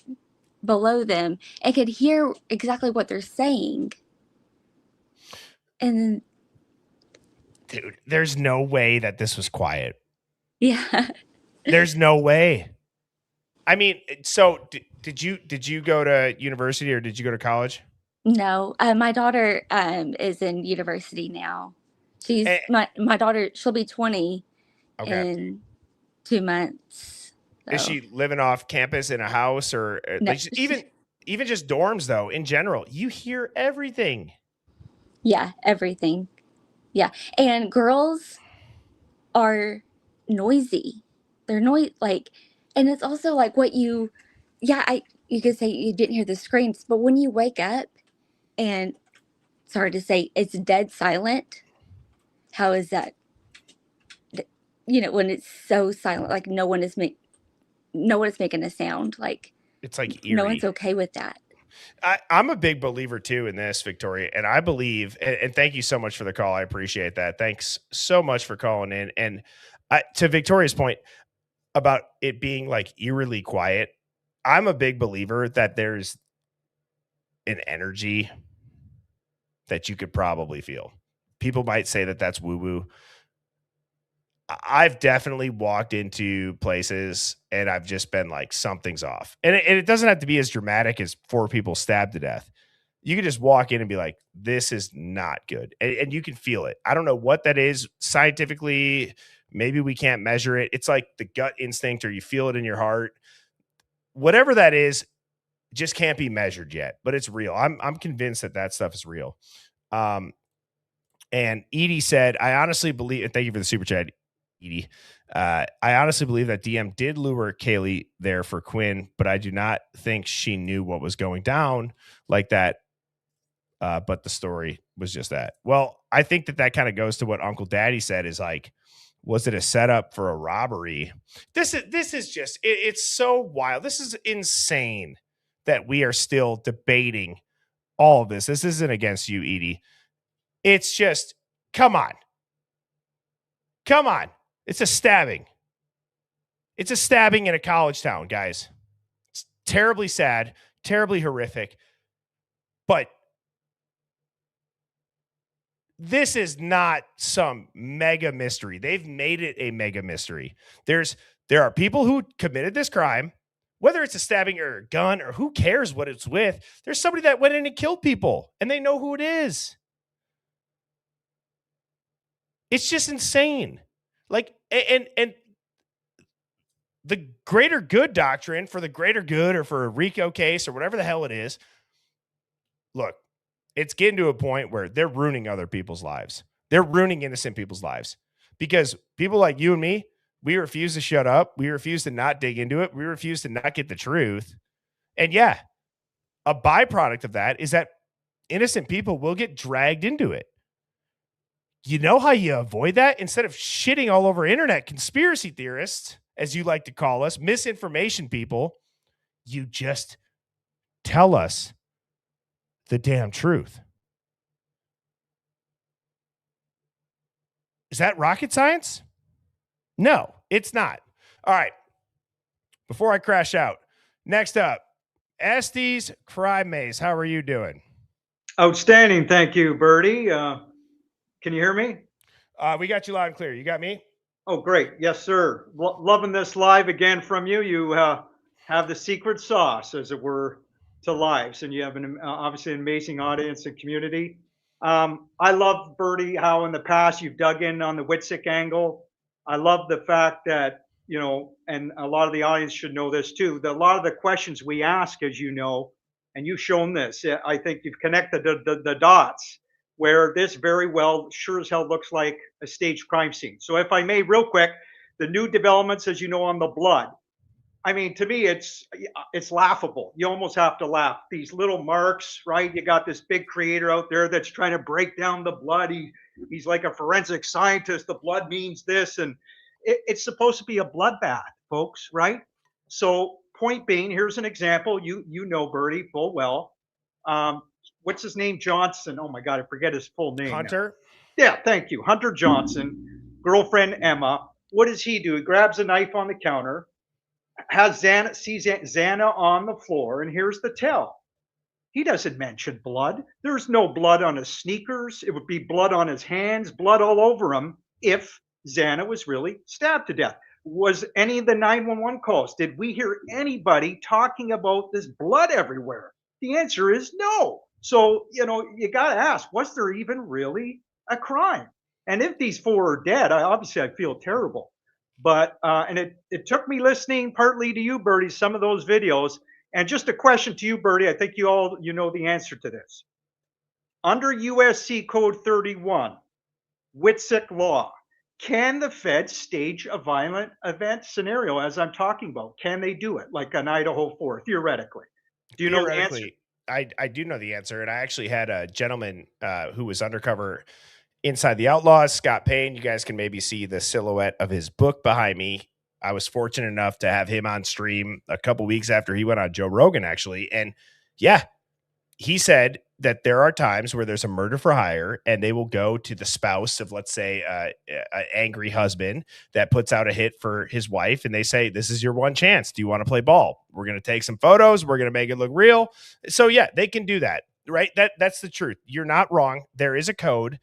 below them and could hear exactly what they're saying. And Dude, there's no way that this was quiet. yeah. There's no way. I mean, so did you go to university or did you go to college? No, my daughter is in university now. She's my daughter. She'll be 20 in 2 months. Is So. she living off campus in a house or No, like even just dorms though? In general, you hear everything. Yeah, everything. Yeah, and girls are noisy. They're like, and it's also like what you could say you didn't hear the screams, but when you wake up and, sorry to say, it's dead silent. How is that? When it's so silent, like no one is making a sound. Like, It's like eerie. No one's okay with that. I'm a big believer too in this, Victoria, and I believe. And thank you so much for the call. I appreciate that. Thanks so much for calling in. And to Victoria's point about it being like eerily quiet, I'm a big believer that there's an energy that you could probably feel. People might say that that's woo woo. I've definitely walked into places and I've just been like, something's off. And it doesn't have to be as dramatic as 4 people stabbed to death. You can just walk in and be like, this is not good. And you can feel it. I don't know what that is scientifically. Maybe we can't measure it. It's like the gut instinct or you feel it in your heart. Whatever that is, just can't be measured yet, but it's real. I'm convinced that stuff is real. And Edie said, I honestly believe, and thank you for the super chat, Edie. I honestly believe that DM did lure Kaylee there for Quinn, but I do not think she knew what was going down like that. But the story was just that. Well, I think that kind of goes to what Uncle Daddy said is like, was it a setup for a robbery? This is just, it's so wild. This is insane that we are still debating all of this. This isn't against you, Edie. It's just, come on. Come on. It's a stabbing. It's a stabbing in a college town, guys. It's terribly sad, terribly horrific. But this is not some mega mystery. They've made it a mega mystery. There are people who committed this crime, whether it's a stabbing or a gun or who cares what it's with. There's somebody that went in and killed people and they know who it is. It's just insane. Like, and the greater good doctrine for the greater good or for a RICO case or whatever the hell it is. Look, it's getting to a point where they're ruining other people's lives. They're ruining innocent people's lives because people like you and me, we refuse to shut up. We refuse to not dig into it. We refuse to not get the truth. And yeah, a byproduct of that is that innocent people will get dragged into it. You know how you avoid that? Instead of shitting all over internet conspiracy theorists, as you like to call us, misinformation people, you just tell us the damn truth. Is that rocket science? No, it's not. All right. Before I crash out, next up, Estes Crime Maze. How are you doing? Outstanding. Thank you, Bertie. Can you hear me? We got you loud and clear. You got me? Oh, great. Yes, sir. Loving this live again from you. You have the secret sauce, as it were, to lives, and you have obviously an amazing audience and community. I love, Bertie, how in the past you've dug in on the Whitsick angle. I love the fact that, you know, and a lot of the audience should know this too, that a lot of the questions we ask, as you know, and you've shown this, I think you've connected the dots where this very well sure as hell looks like a staged crime scene. So if I may, real quick, the new developments, as you know, on the blood. I mean, to me, it's laughable. You almost have to laugh. These little marks, right? You got this big creator out there that's trying to break down the blood. He's like a forensic scientist. The blood means this, and it's supposed to be a bloodbath, folks, right? So, point being, here's an example. You know, Bertie, full well. What's his name? Johnson. Oh my God, I forget his full name. Hunter. Yeah, thank you. Hunter Johnson, girlfriend Emma. What does he do? He grabs a knife on the counter, sees Xana on the floor, and here's the tell. He doesn't mention blood. There's no blood on his sneakers. It would be blood on his hands, blood all over him if Xana was really stabbed to death. Was any of the 911 calls, did we hear anybody talking about this blood everywhere? The answer is no. So, you know, you got to ask, was there even really a crime? And if these four are dead, I feel terrible. But, and it took me listening partly to you, Bertie, some of those videos. And just a question to you, Bertie, I think you know the answer to this. Under USC Code 31, Whitsick law, can the feds stage a violent event scenario as I'm talking about? Can they do it like an Idaho 4, theoretically? Do you know the answer? I do know the answer. And I actually had a gentleman who was undercover inside the Outlaws, Scott Payne. You guys can maybe see the silhouette of his book behind me. I was fortunate enough to have him on stream a couple weeks after he went on Joe Rogan, actually. And yeah, he said that there are times where there's a murder for hire and they will go to the spouse of, let's say, an angry husband that puts out a hit for his wife. And they say, this is your one chance. Do you want to play ball? We're going to take some photos. We're going to make it look real. So yeah, they can do that, right? That's the truth. You're not wrong. There is a code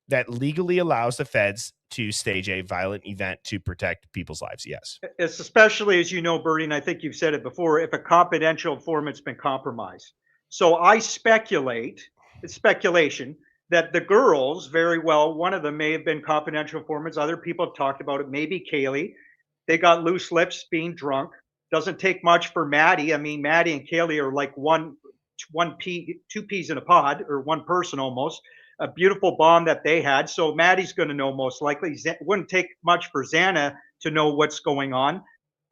that legally allows the feds to stage a violent event to protect people's lives. Yes. It's especially, as you know, Bertie, and I think you've said it before, if a confidential informant's been compromised. So I speculate, it's speculation, that the girls, very well, one of them may have been confidential informants. Other people have talked about it, maybe Kaylee. They got loose lips being drunk. Doesn't take much for Maddie. I mean, Maddie and Kaylee are like two peas in a pod, or one person almost. A beautiful bond that they had. So Maddie's going to know most likely. It wouldn't take much for Xana to know what's going on,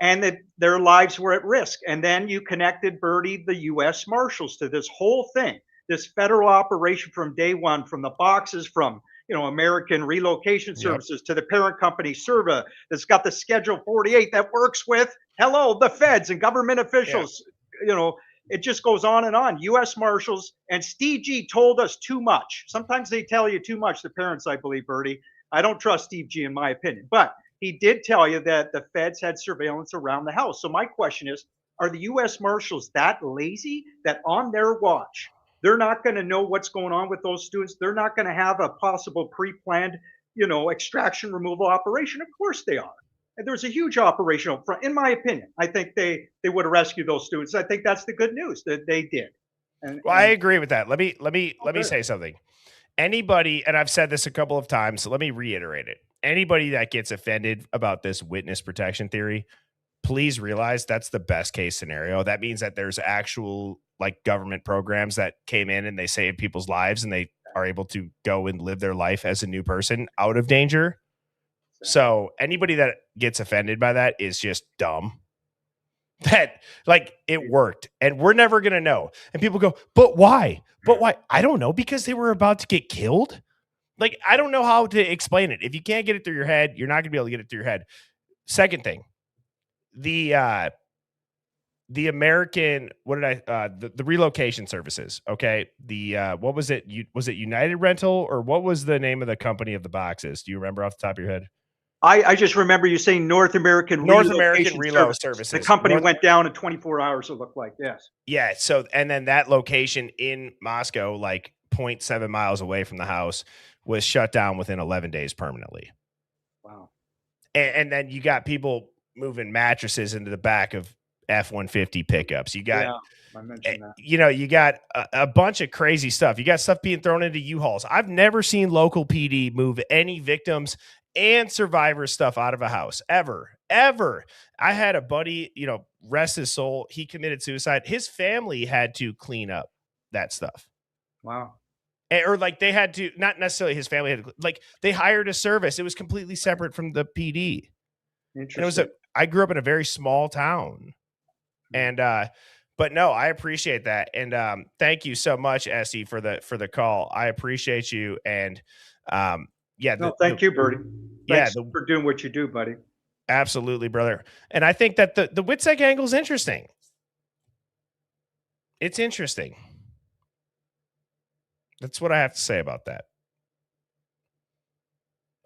and that their lives were at risk. And then you connected, Bertie, the U.S. Marshals to this whole thing, this federal operation from day one, from the boxes, from, you know, American Relocation Services to the parent company Serva that's got the Schedule 48 that works with, the feds and government officials. You know, it just goes on and on. U.S. Marshals, and Steve G told us too much. Sometimes they tell you too much, the parents, I believe, Bertie. I don't trust Steve G in my opinion, but he did tell you that the feds had surveillance around the house. So my question is, are the U.S. Marshals that lazy that on their watch, they're not going to know what's going on with those students? They're not going to have a possible pre-planned, you know, extraction removal operation? Of course they are. And there's a huge operation up front. In my opinion, I think they would have rescued those students. I think that's the good news that they did. Well, I agree with that. Let me say something. Anybody, and I've said this a couple of times, so let me reiterate it. Anybody that gets offended about this witness protection theory, please realize that's the best case scenario. That means that there's actual like government programs that came in and they save people's lives and they are able to go and live their life as a new person out of danger. So anybody that gets offended by that is just dumb. That like it worked and we're never going to know. And people go, but why? But why? I don't know, because they were about to get killed. Like, I don't know how to explain it. If you can't get it through your head, you're not going to be able to get it through your head. Second thing, the American, the relocation services. Okay. What was it? Was it United Rental or what was the name of the company of the boxes? Do you remember off the top of your head? I just remember you saying North American Relocation Services. The company went down in 24 hours, it looked like. Yes. Yeah. So, and then that location in Moscow, like 0.7 miles away from the house, was shut down within 11 days permanently. Wow. And then you got people moving mattresses into the back of F-150 pickups. You got, I mentioned that. You got a bunch of crazy stuff. You got stuff being thrown into U-Hauls. I've never seen local PD move any victims and survivor stuff out of a house ever. I had a buddy, rest his soul. He committed suicide. His family had to clean up that stuff. Wow. Or like they had to, not necessarily his family had to, like they hired a service. It was completely separate from the PD. Interesting. I grew up in a very small town, and but no, I appreciate that, and thank you so much, Essie, for the call. I appreciate you, and thank you, Bertie. Thanks for doing what you do, buddy. Absolutely, brother. And I think that the WITSEC angle is interesting. It's interesting. That's what I have to say about that.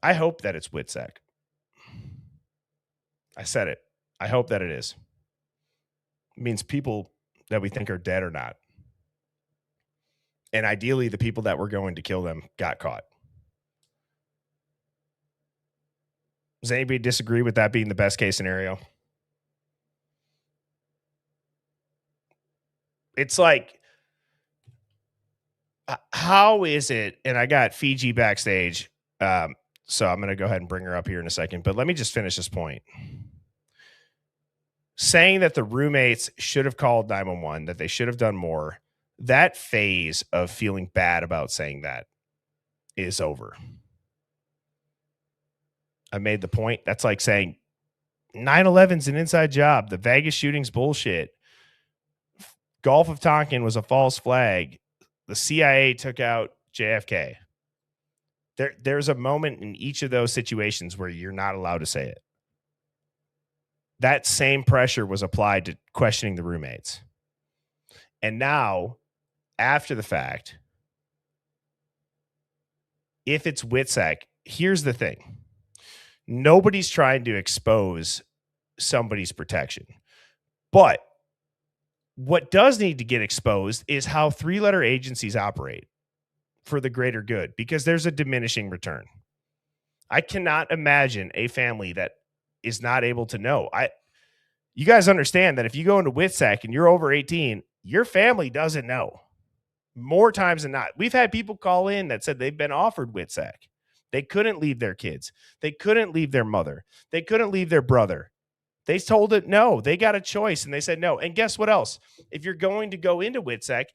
I hope that it's WITSEC. I said it. I hope that it is. It means people that we think are dead or not. And ideally, the people that were going to kill them got caught. Does anybody disagree with that being the best case scenario? It's like, how is it? And I got Fiji backstage. So I'm going to go ahead and bring her up here in a second, but let me just finish this point. Saying that the roommates should have called 911, that they should have done more, that phase of feeling bad about saying that is over. I made the point. That's like saying 9/11's an inside job. The Vegas shooting's bullshit. Gulf of Tonkin was a false flag. The CIA took out JFK. There's a moment in each of those situations where you're not allowed to say it. That same pressure was applied to questioning the roommates. And now, after the fact, if it's WITSEC, here's the thing. Nobody's trying to expose somebody's protection. But what does need to get exposed is how three-letter agencies operate for the greater good, because there's a diminishing return. I cannot imagine a family that is not able to know. You guys understand that if you go into WITSEC and you're over 18, your family doesn't know. More times than not. We've had people call in that said they've been offered WITSEC. They couldn't leave their kids. They couldn't leave their mother. They couldn't leave their brother. They told it no. They got a choice and they said no. And guess what else? If you're going to go into WITSEC,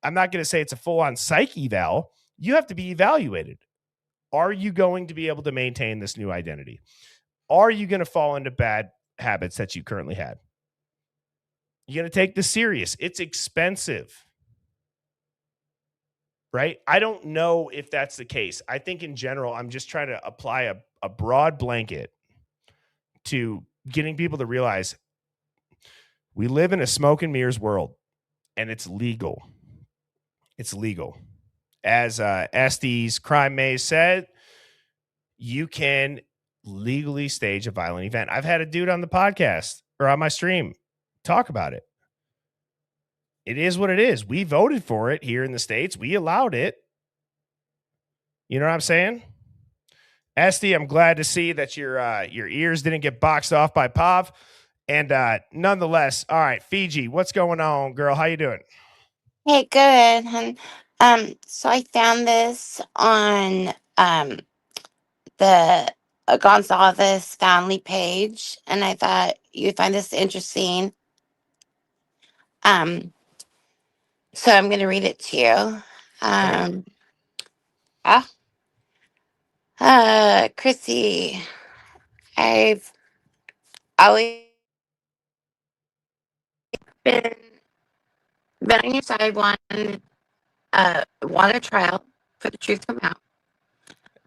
I'm not going to say it's a full-on psych eval. You have to be evaluated. Are you going to be able to maintain this new identity? Are you going to fall into bad habits that you currently had? You're going to take this serious. It's expensive. Right? I don't know if that's the case. I think in general, I'm just trying to apply a broad blanket to getting people to realize we live in a smoke and mirrors world, and it's legal. It's legal. As Estes Crime Maze said, you can legally stage a violent event. I've had a dude on the podcast or on my stream talk about it. It is what it is. We voted for it here in the States. We allowed it. You know what I'm saying? Esty, I'm glad to see that your ears didn't get boxed off by Pav. And nonetheless, all right, Fiji, what's going on, girl? How you doing? Hey, good. So I found this on the a Gonzalez family page, and I thought you'd find this interesting. Um, so I'm going to read it to you. Um, ah, Chrissy, I've always been on your side. Want a trial for the truth to come out.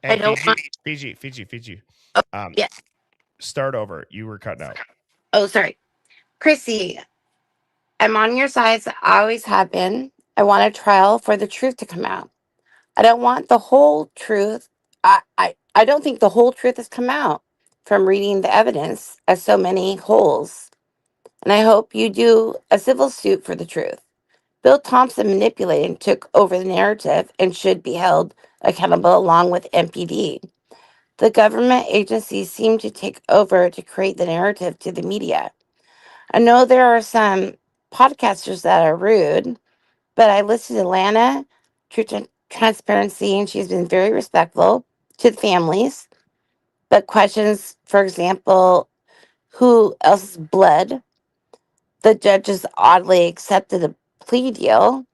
I Hey, don't want. Fiji. Oh, yes. Start over. You were cutting out. Oh, sorry, Chrissy. I'm on your side. I always have been. I want a trial for the truth to come out. I don't want the whole truth. I don't think the whole truth has come out from reading the evidence as so many holes. And I hope you do a civil suit for the truth. Bill Thompson manipulated and took over the narrative and should be held accountable along with MPD. The government agencies seem to take over to create the narrative to the media. I know there are some podcasters that are rude, but I listened to Lana, Truth and Transparency, and she's been very respectful to the families. But questions, for example, who else's blood? The judges oddly accepted a plea deal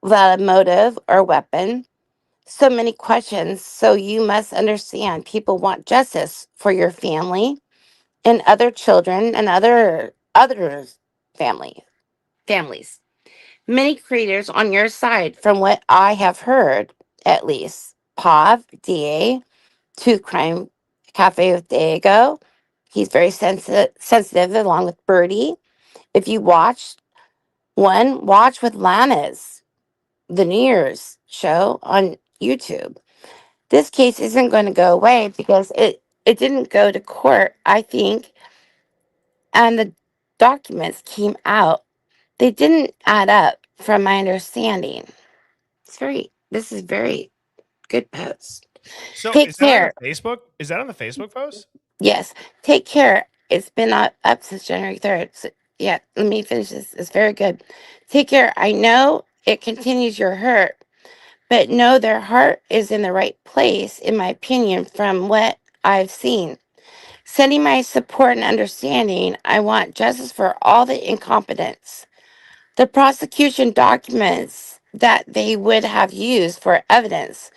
without a motive or weapon. So many questions. So you must understand people want justice for your family and other children and others families. Many creators on your side, from what I have heard, at least. Pav, DA, Tooth Crime Cafe with Diego. He's very sensitive along with Birdie. If you watch with Lana's, the New Year's show on YouTube. This case isn't going to go away because it didn't go to court, I think, and the documents came out. They didn't add up from my understanding. This is very good post. So Take is that on the care. Facebook? Is that on the Facebook post? Yes, take care. It's been up since January 3rd. So, yeah, let me finish this. It's very good. Take care. I know it continues your hurt, but know their heart is in the right place, in my opinion, from what I've seen. Sending my support and understanding, I want justice for all the incompetence. The prosecution documents that they would have used for evidence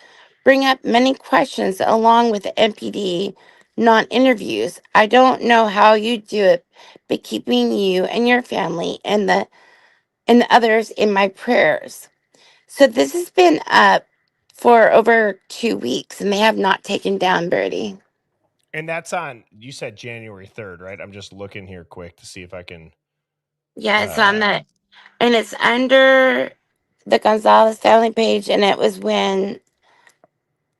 bring up many questions along with the MPD non interviews. I don't know how you do it, but keeping you and your family and the others in my prayers. So this has been up for over 2 weeks and they have not taken down Birdie. And that's on, you said January 3rd, right? I'm just looking here quick to see if I can. Yeah, it's on that, and it's under the Gonzalez family page, and it was when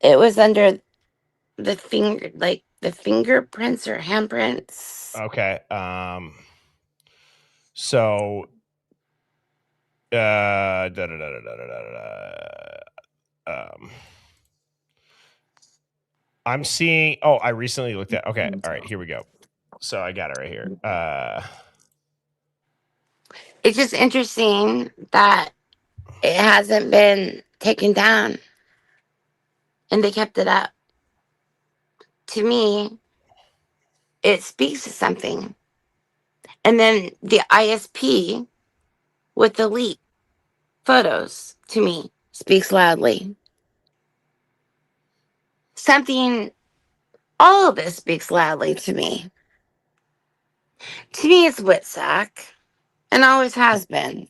it was under the fingerprints or handprints. Okay. So, da, da, da, da, da, da, da, da, I'm seeing, I recently looked at, okay. All right, here we go. So I got it right here. It's just interesting that it hasn't been taken down and they kept it up. To me, it speaks to something. And then the ISP with the leak photos, to me, speaks loudly. Something, all of this speaks loudly to me. To me, it's Whitsack and always has been.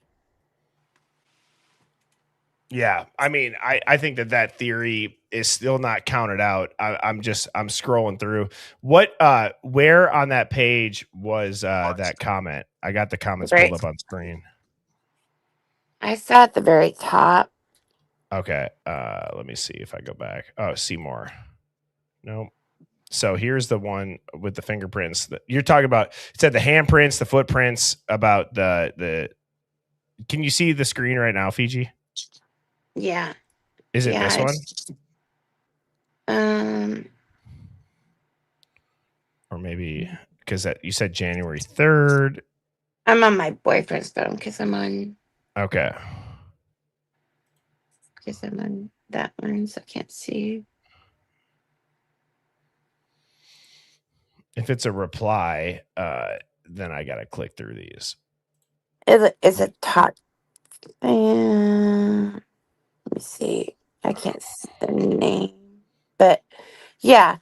Yeah, I mean, I think that theory is still not counted out. I'm scrolling through where on that page was that comment. I got the comments pulled up on screen. I saw at the very top. Okay, let me see if I go back. Oh, see more. Nope. So here's the one with the fingerprints that you're talking about. It said the handprints, the footprints, about the. Can you see the screen right now, Fiji? Yeah. Is it this one? Or maybe because you said January 3rd. I'm on my boyfriend's phone because I'm on. Okay. Because I'm on that one, so I can't see. If it's a reply, then I gotta click through these. Is it talk? Let me see. I can't see the name, but yeah,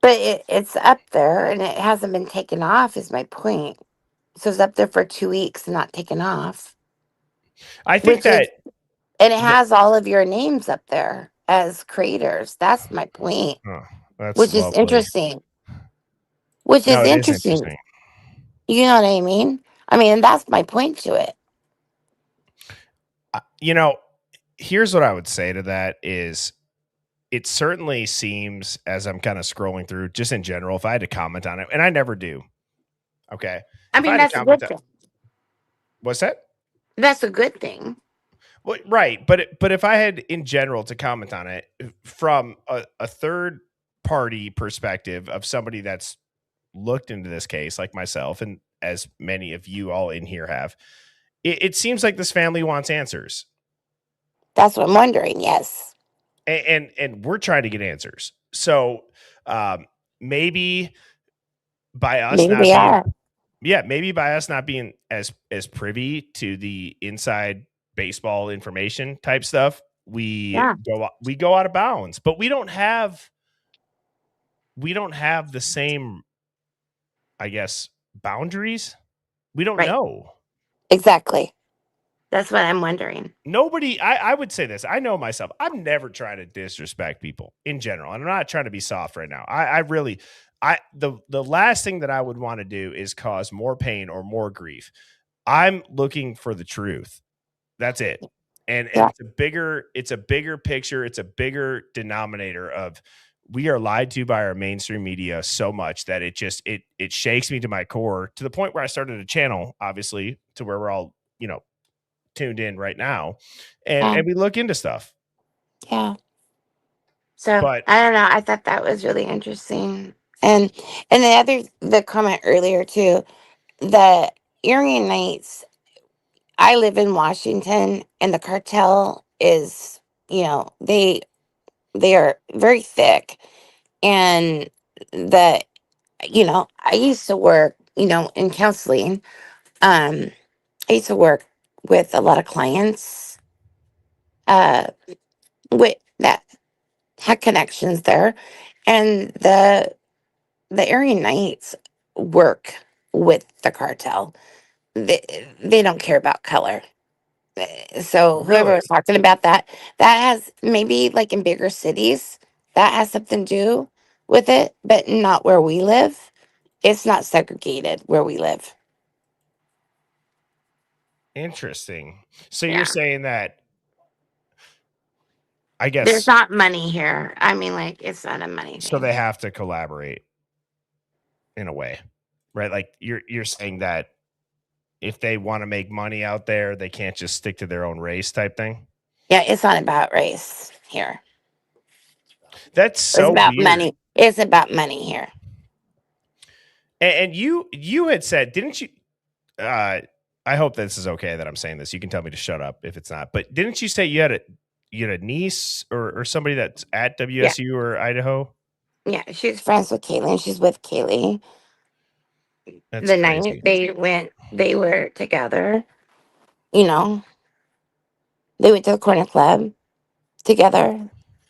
but it's up there and it hasn't been taken off. Is my point. So it's up there for 2 weeks and not taken off. I think that, and it has all of your names up there as creators. That's my point, that's which is lovely. interesting. Which No, is it is interesting. interesting. You know what I mean? I mean, that's my point to it. You know, here's what I would say to that is it certainly seems, as I'm kind of scrolling through, just in general, if I had to comment on it, and I never do. Okay. I If mean, had to that's a comment good on, thing. what's that? That's a good thing. Well, right. But if I had in general to comment on it from a third party perspective of somebody that's looked into this case, like myself, and as many of you all in here have, it seems like this family wants answers. That's what I'm wondering. Yes. And we're trying to get answers. So maybe by us Maybe not they being, are. maybe by us not being as privy to the inside baseball information type stuff, we go out of bounds. But we don't have the same, I guess, boundaries. We don't know. Exactly. That's what I'm wondering. Nobody, I would say this. I know myself. I'm never trying to disrespect people in general. And I'm not trying to be soft right now. I really, the last thing that I would want to do is cause more pain or more grief. I'm looking for the truth. That's it. And it's a bigger picture. It's a bigger denominator of we are lied to by our mainstream media so much that it just, it shakes me to my core, to the point where I started a channel, obviously, to where we're all, tuned in right now, and we look into stuff. Yeah. So But I don't know. I thought that was really interesting. And the comment earlier too, the Aryan Knights. I live in Washington, and the cartel is, they are very thick, and I used to work, in counseling. I used to work with a lot of clients, uh, with that had connections there, and the Aryan Knights work with the cartel. They don't care about color. So whoever was talking about that has maybe like in bigger cities that has something to do with it, but not where we live. It's not segregated where we live. interesting. So you're saying that, I There's guess, not money here. I mean, like, it's not a money so thing. they have to collaborate in a way, right? Like you're saying that if they want to make money out there, they can't just stick to their own race type thing. Yeah, it's not about race here. That's It's so about weird. money. It's about money here. And you had said, didn't you? I hope this is okay that I'm saying this. You can tell me to shut up if it's not. But didn't you say you had a niece or somebody that's at WSU or Idaho? Yeah, she's friends with Kaylee. She's with Kaylee. That's The crazy. night they were together. You know, they went to the corner club together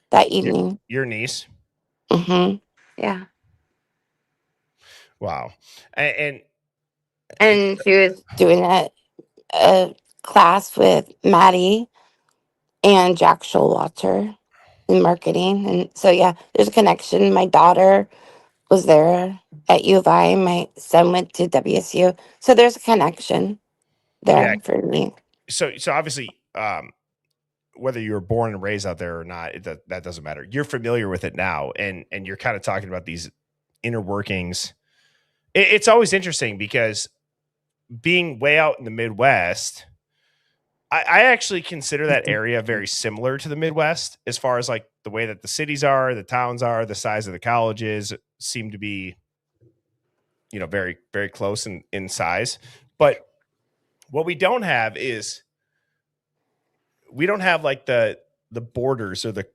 that evening. Your niece? Mm-hmm. Yeah. Wow. And she was doing a class with Maddie and Jack Showalter in marketing. And so, yeah, there's a connection. My daughter was there at U of I. My son went to WSU. So there's a connection there for me. So obviously, whether you were born and raised out there or not, that doesn't matter. You're familiar with it now, and you're kind of talking about these inner workings. It's always interesting because being way out in the Midwest, I actually consider that area very similar to the Midwest as far as like the way that the cities are, the towns are, the size of the colleges seem to be, very, very close in size. But what we don't have is we don't have like the borders or the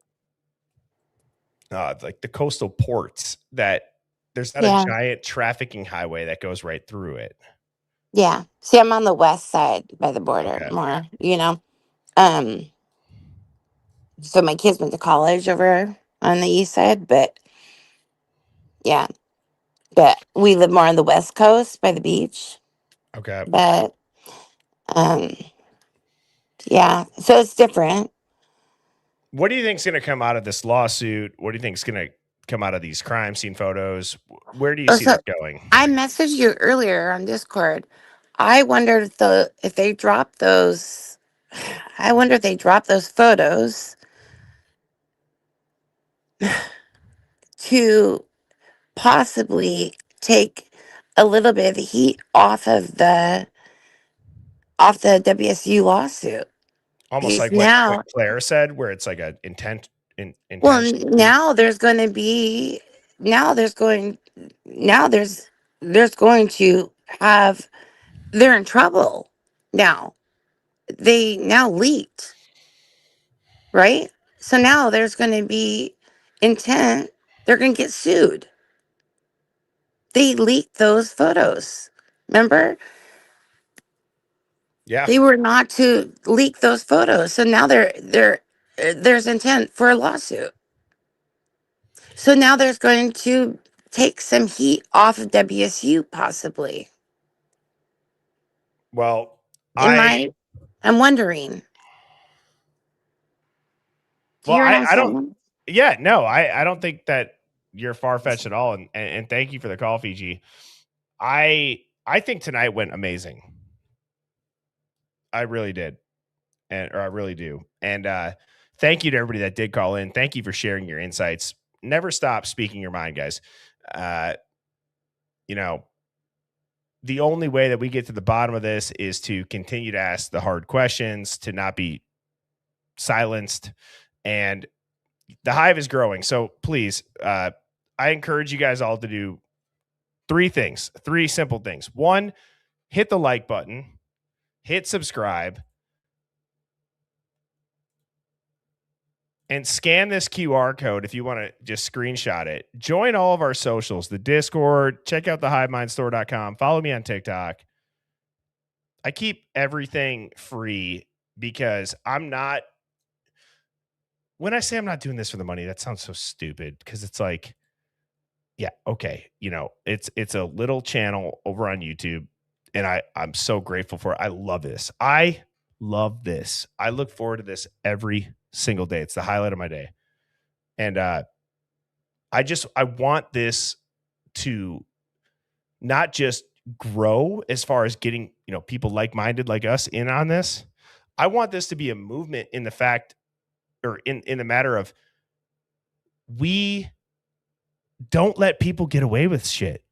like the coastal ports that There's not a Yeah. giant trafficking highway that goes right through it. Yeah. See, I'm on the west side by the border Okay. more, you know. So my kids went to college over on the east side, but yeah. But we live more on the west coast by the beach. Okay. But yeah, so it's different. What do you think's going to come out of this lawsuit? What do you think's going to come out of these crime scene photos? Where do you see So this going? I messaged you earlier on Discord. I wondered if they drop those. I wonder if they drop those photos to possibly take a little bit of the heat off the WSU lawsuit. Almost Because like what now, Claire said, where it's like a well, intentional. now there's going to be now there's going to have they're in trouble now. They now leaked, right? So now there's going to be intent. They're going to get sued. They leaked those photos. Remember? Yeah. They were not to leak those photos. So now there's intent for a lawsuit. So now there's going to take some heat off of WSU possibly. Well, I'm wondering. Do you Well, hear what I'm I don't. saying? Yeah, no, I don't think that you're far fetched at all. And thank you for the call, Fiji. I think tonight went amazing. I really did, or I really do. And thank you to everybody that did call in. Thank you for sharing your insights. Never stop speaking your mind, guys. You know, the only way that we get to the bottom of this is to continue to ask the hard questions, to not be silenced, and the hive is growing. So please, I encourage you guys all to do three simple things. One, hit the like button, hit subscribe, and scan this QR code if you want to just screenshot it. Join all of our socials, the Discord, check out the hivemindstore.com, follow me on TikTok. I keep everything free because when I say I'm not doing this for the money, that sounds so stupid because it's like, yeah, okay. You know, it's a little channel over on YouTube, and I'm so grateful for it. I love this. I look forward to this every single day. It's the highlight of my day. And I want this to not just grow as far as getting, people like-minded like us in on this. I want this to be a movement in the fact, or in the matter of, we don't let people get away with shit.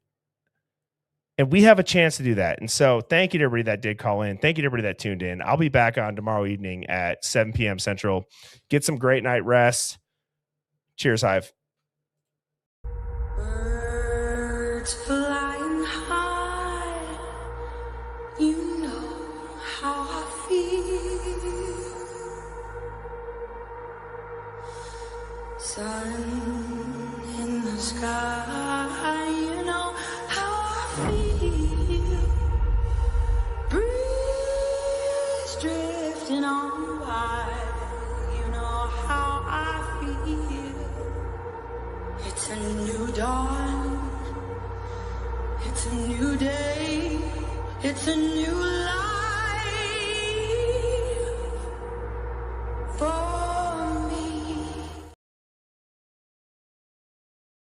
And we have a chance to do that. And so thank you to everybody that did call in. Thank you to everybody that tuned in. I'll be back on tomorrow evening at 7 p.m. Central. Get some great night rest. Cheers, Hive. Birds flying high, you know how I feel. Sun in the sky, you know how I feel. Breeze drifting on by, you know how I feel. It's a new dawn, it's a new day, it's a new life.